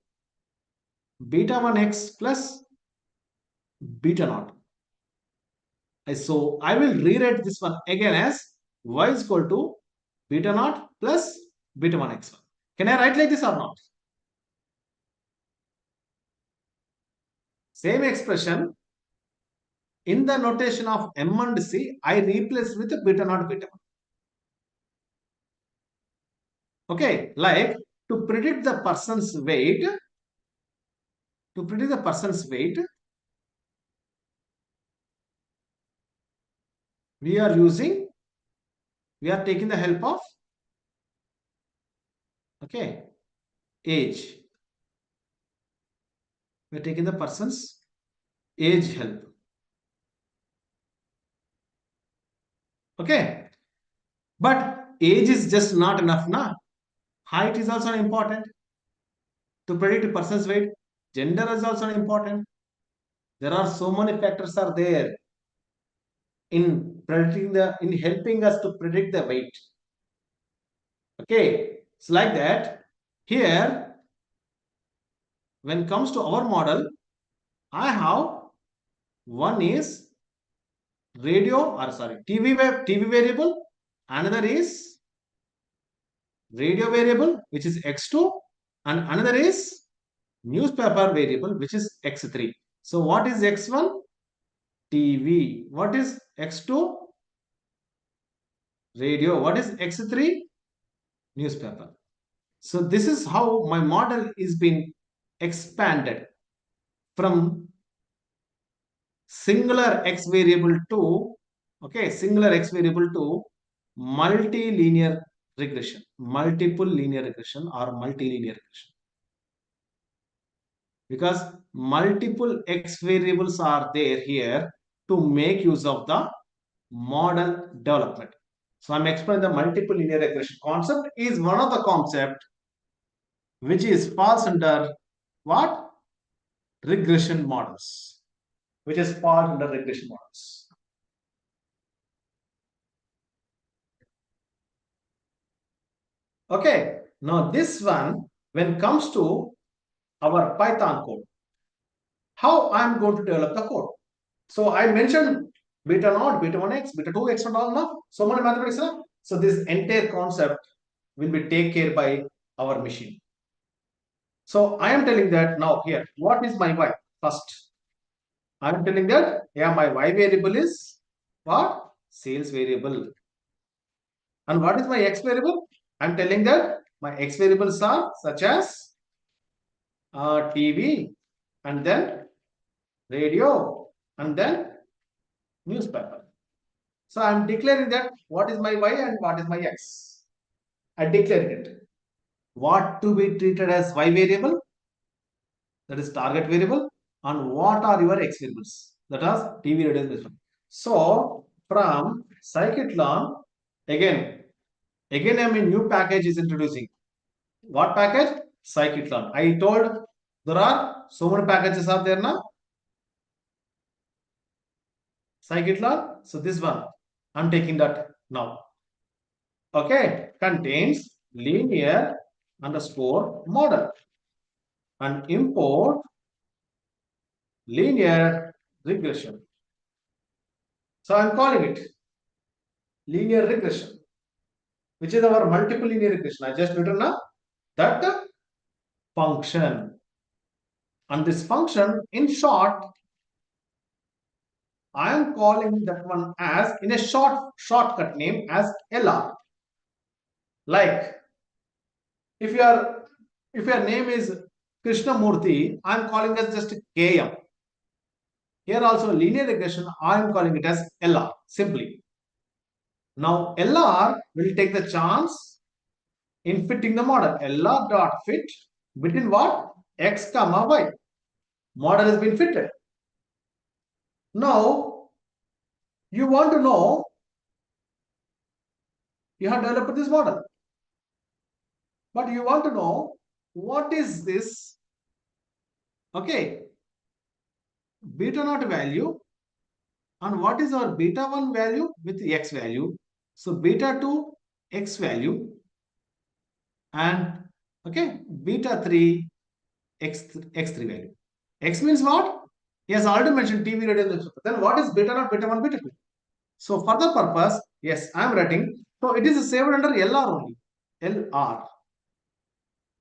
beta 1x plus beta naught. So I will rewrite this one again as y is equal to beta naught plus beta 1x1. Can I write like this or not? Same expression in the notation of M and C, I replace with beta naught beta 1. Okay, like to predict the person's weight, we are using we are taking the help of, okay, age. We are taking the person's age help. Okay, but age is just not enough, na? Height is also important to predict a person's weight. Gender is also important. There are so many factors are there in predicting in helping us to predict the weight. Okay, it's like that. Here, when it comes to our model, I have one is TV variable, another is radio variable, which is x2, and another is newspaper variable, which is x3. So what is x1? TV. What is x2? Radio. What is x3? Newspaper. So this is how my model is being expanded from singular x variable to, okay, singular x variable to multilinear regression, multiple linear regression or multilinear regression. Because multiple x variables are there here to make use of the model development. So I'm explaining the multiple linear regression concept is one of the concept which is falls under what? Regression models, which is falls under regression models. Okay, now this one, when it comes to our Python code, how I'm going to develop the code. So I mentioned beta naught, beta 1x, beta 2x and all now. So many mathematics. So this entire concept will be taken care by our machine. So I am telling that now here, what is my y? First, I am telling that, yeah, my y variable is what? Sales variable. And what is my x variable? I am telling that my x variables are such as TV and then radio and then newspaper. So I am declaring that what is my y and what is my x. I declared it. What to be treated as y variable? That is target variable. And what are your x variables? That is TV radio. So from scikit-learn, again I am a new package is introducing. What package? Scikit-learn. I told there are so many packages are there now. Scikit-learn. So this one, I'm taking that now. Okay, contains linear underscore model and import linear regression. So I'm calling it linear regression, which is our multiple linear regression. I just written now that function. And this function, in short, I am calling that one as in a shortcut name as LR. Like if your name is Krishnamurthy, I am calling it just KM. Here also linear regression, I am calling it as LR simply. Now LR will take the chance in fitting the model. LR dot fit between what? X comma Y. Model has been fitted. Now you want to know, you have developed this model, but you want to know what is this, okay, beta naught value and what is our beta 1 value with x value. So beta 2 x value and okay, beta 3 x3 value. X means what? Yes, I already mentioned TV radio. Then what is beta naught, beta 1, beta 2? So for the purpose, yes, I am writing. So it is saved under LR only. LR.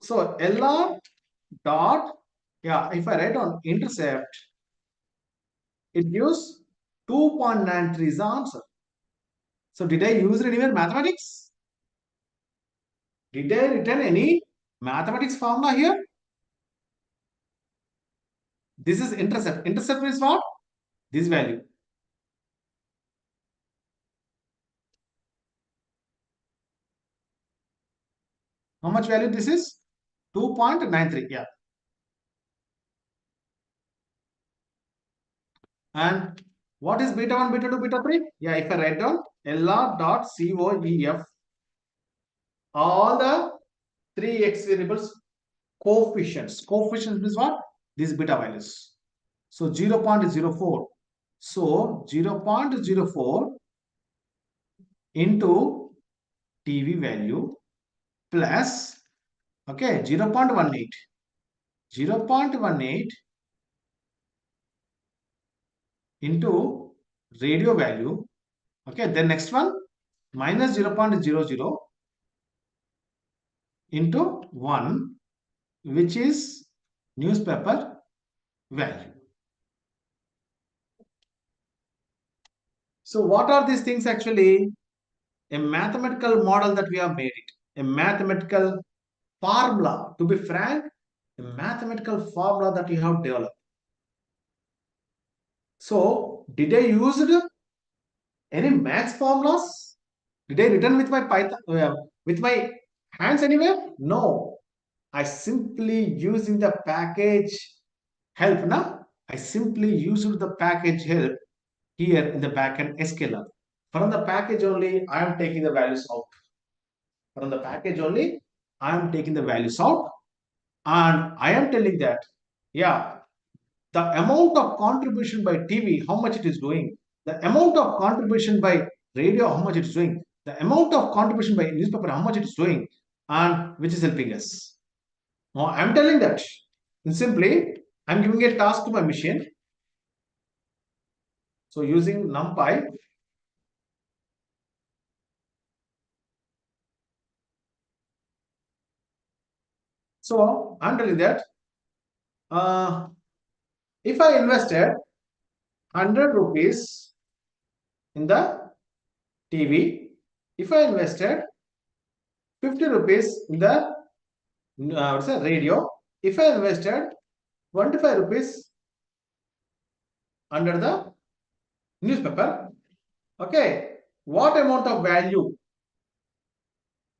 So LR dot, yeah, if I write on intercept, it gives 2.93 is the answer. So did I use anywhere mathematics? Did I written any mathematics formula here? This is intercept. Intercept is what? This value. much value this is? 2.93. Yeah. And what is beta 1, beta 2, beta 3? Yeah, if I write down LR dot COEF, all the 3 x variables coefficients. Coefficients means what? These beta values. So 0.04. So 0.04 into TV value plus, okay, 0.18. 0.18 into radio value. Okay, then next one minus 0.00 into 1, which is newspaper value. So what are these things actually? A mathematical model that we have made it. A mathematical formula. To be frank, a mathematical formula that you have developed. So did I use any maths formulas? Did I written with my Python with my hands anywhere? No. I simply using the package help. Now I simply used the package help here in the backend scalar. From the package only, I am taking the values out. From the package only, I am taking the values out, and I am telling that, yeah, the amount of contribution by TV, how much it is doing, the amount of contribution by radio, how much it is doing, the amount of contribution by newspaper, how much it is doing, and which is helping us. Now, I am telling that, and simply, I am giving a task to my machine. So, using NumPy, so I'm telling that if I invested 100 rupees in the TV, if I invested 50 rupees in the radio, if I invested 25 rupees under the newspaper, okay, what amount of value?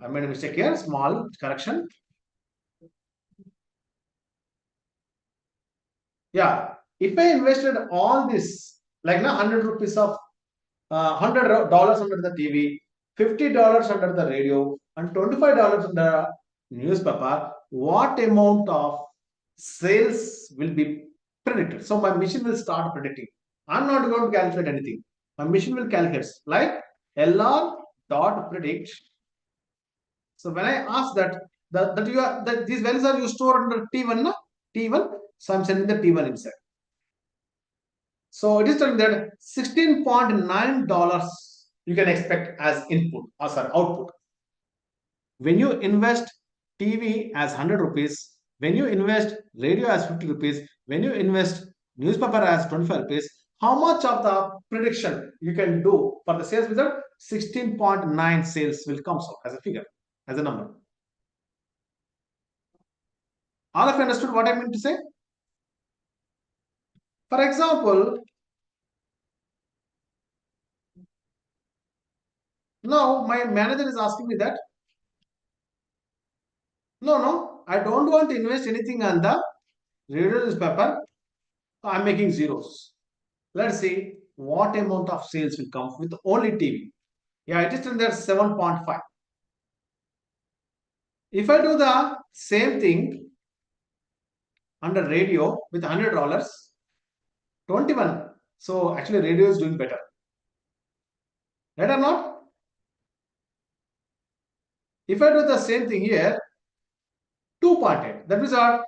I made a mistake here, small correction. Yeah, if I invested all this, like now 100 rupees of $100 under the TV, $50 under the radio, and $25 under the newspaper, what amount of sales will be predicted? So my machine will start predicting. I'm not going to calculate anything. My machine will calculate like LR dot predict. So when I ask that these values are you stored under T1, na? T1. So I'm sending the T1 inside. So it is telling that $16.9 you can expect as input or sorry output. When you invest TV as 100 rupees, when you invest radio as 50 rupees, when you invest newspaper as 25 rupees, how much of the prediction you can do for the sales result? 16.9 sales will come out as a figure, as a number. All of you understood what I meant to say? For example, now my manager is asking me that, no, I don't want to invest anything on the radio newspaper. I'm making zeros. Let's see what amount of sales will come with only TV. Yeah, it is in there 7.5. If I do the same thing under radio with $100, 21. So actually radio is doing better. Right or not? If I do the same thing here, 2.8. That means what?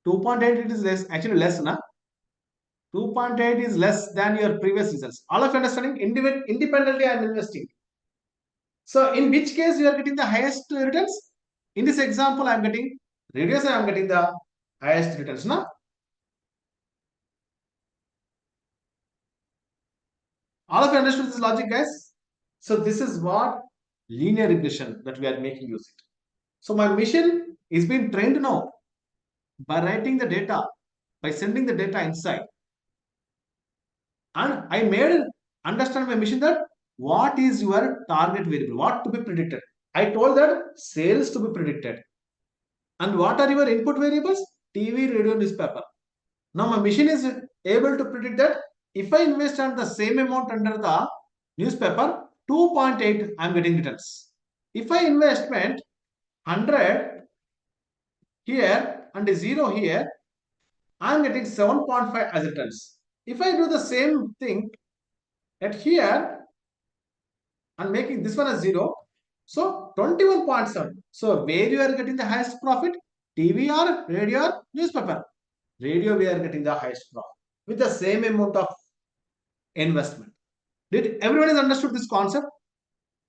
2.8 it is less, actually less, na? 2.8 is less than your previous results. All of you understanding? Independently I am investing. So in which case you are getting the highest returns? In this example, I am getting radius, I am getting the highest returns, na? All of you understood this logic, guys? So this is what linear regression that we are making use it. So my machine is being trained now by writing the data, by sending the data inside. And I made understand my machine that what is your target variable, what to be predicted. I told that sales to be predicted. And what are your input variables? TV, radio, newspaper. Now my machine is able to predict that if I invest on the same amount under the newspaper, 2.8 I am getting returns. If I investment 100 here and 0 here, I am getting 7.5 as returns. If I do the same thing at here and making this one as 0, so 21.7. So where you are getting the highest profit? TV or radio or newspaper? Radio we are getting the highest profit with the same amount of investment. Did everyone has understood this concept?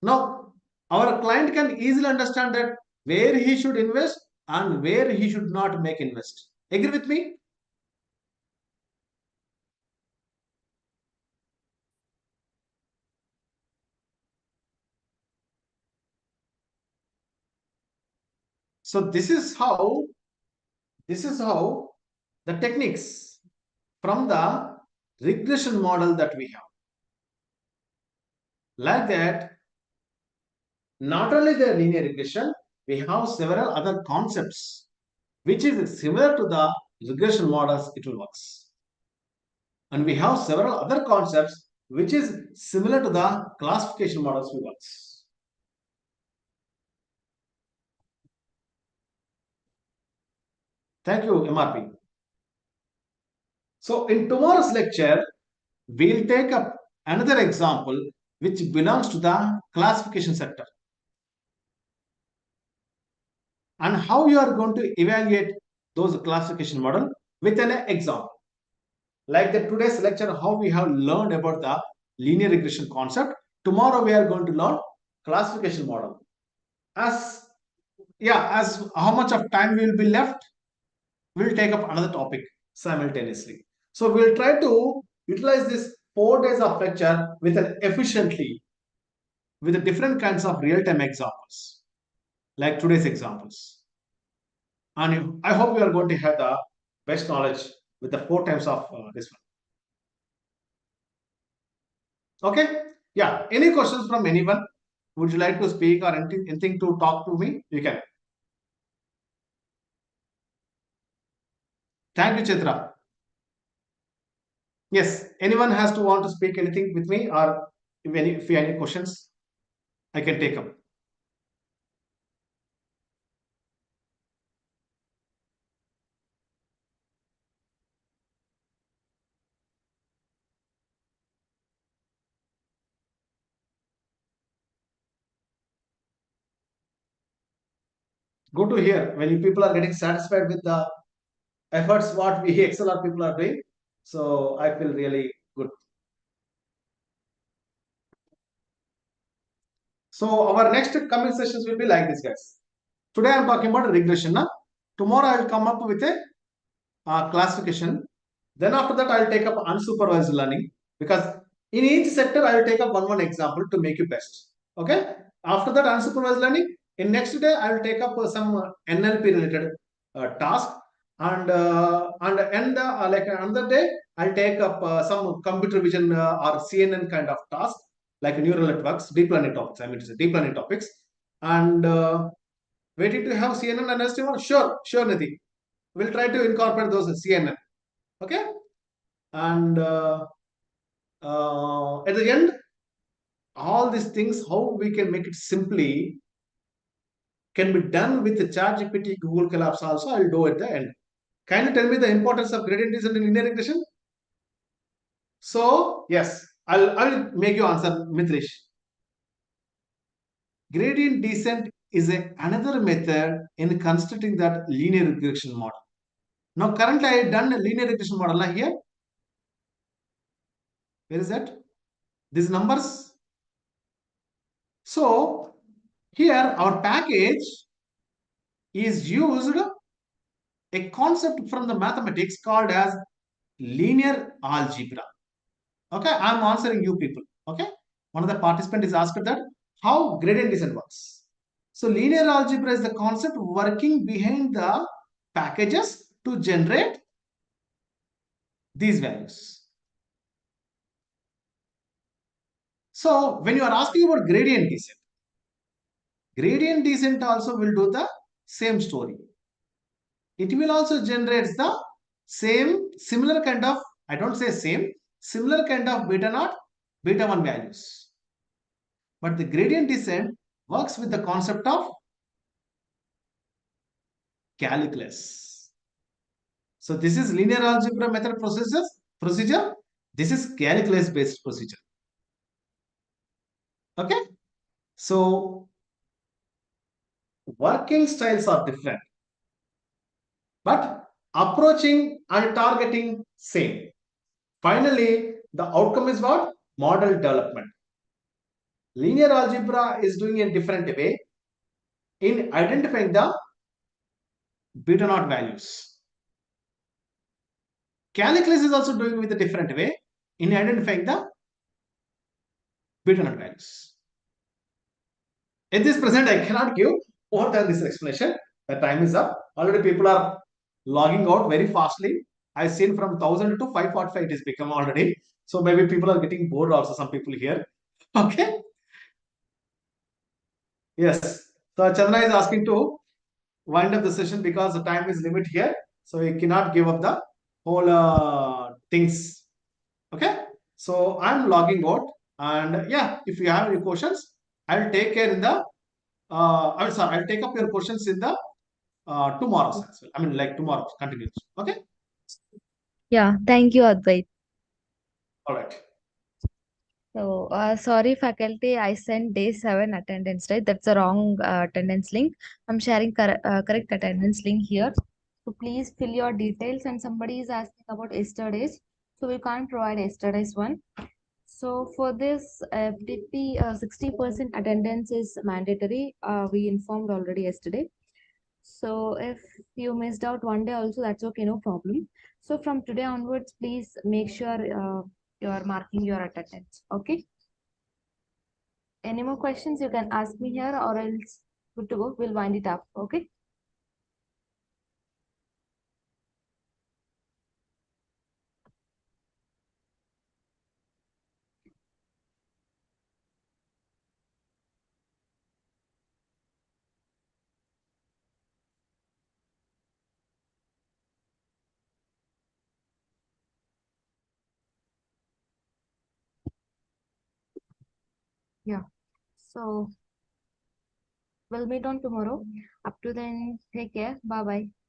Now our client can easily understand that where he should invest and where he should not make invest. Agree with me? So this is how the techniques from the regression model that we have. Like that, not only the linear regression, we have several other concepts which is similar to the regression models it will works. And we have several other concepts which is similar to the classification models we works. Thank you, MRP. So in tomorrow's lecture, we'll take up another example which belongs to the classification sector. And how you are going to evaluate those classification model with an example. Like the today's lecture, how we have learned about the linear regression concept. Tomorrow we are going to learn classification model. As how much of time will be left, we'll take up another topic simultaneously. So we'll try to utilize this 4 days of lecture with an efficiently with the different kinds of real-time examples, like today's examples. And I hope you are going to have the best knowledge with the 4 times of this one. Okay? Yeah. Any questions from anyone? Would you like to speak or anything to talk to me? You can. Thank you, Chitra. Yes. Anyone has to want to speak anything with me, or if you have any questions, I can take up. Good to hear when you people are getting satisfied with the efforts what we XLR people are doing. So I feel really good. So our next coming sessions will be like this, guys. Today I'm talking about regression. Tomorrow I will come up with a classification. Then after that I will take up unsupervised learning, because in each sector I will take up one example to make you best. Okay. After that unsupervised learning, in next day I will take up some NLP related task, and like another day I'll take up some computer vision or CNN kind of task, like neural networks, deep learning topics. I mean to say deep learning topics, and waiting to have CNN and STM. Sure, Nidhi. We'll try to incorporate those in CNN. Okay, and at the end, all these things, how we can make it simply, can be done with the ChatGPT, Google Colapse also. I'll do at the end. Can you tell me the importance of gradient descent in linear regression? So yes, I'll make you answer, Mitrish. Gradient descent is another method in constructing that linear regression model. Now currently I have done a linear regression model here. Where is that? These numbers. So here our package is used a concept from the mathematics called as linear algebra. Okay, I'm answering you people. Okay, one of the participants is asked that how gradient descent works. So linear algebra is the concept working behind the packages to generate these values. So when you are asking about gradient Gradient descent also will do the same story. It will also generate the similar kind of, I don't say same, similar kind of beta naught, beta 1 values. But the gradient descent works with the concept of calculus. So this is linear algebra method procedure. This is calculus based procedure. Okay. So working styles are different, but approaching and targeting same. Finally, the outcome is what? Model development. Linear algebra is doing a different way in identifying the beta naught values. Calculus is also doing with a different way in identifying the beta naught values. At this present, I cannot give more than this explanation. The time is up. Already people are logging out very fastly. I've seen from 1000 to 545 it has become already. So maybe people are getting bored also, some people here. Okay. Yes. So Chandra is asking to wind up the session because the time is limit here. So we cannot give up the whole things. Okay. So I'm logging out. And yeah, if you have any questions, I'll take care in the I'll take up your questions in the tomorrow as well. I mean, like tomorrow continues. Okay. Yeah, thank you, Advait. All right. So, sorry, faculty, I sent day 7 attendance, right? That's a wrong attendance link. I'm sharing correct attendance link here. So, please fill your details. And somebody is asking about yesterday's. So, we can't provide yesterday's one. So, for this FDP, 60% attendance is mandatory. We informed already yesterday. So, if you missed out one day also, that's okay, no problem. So, from today onwards, please make sure you are marking your attendance. Okay. Any more questions, you can ask me here, or else good to go. We'll wind it up. Okay. Yeah. So we'll meet on tomorrow. Up to then, take care. Bye bye.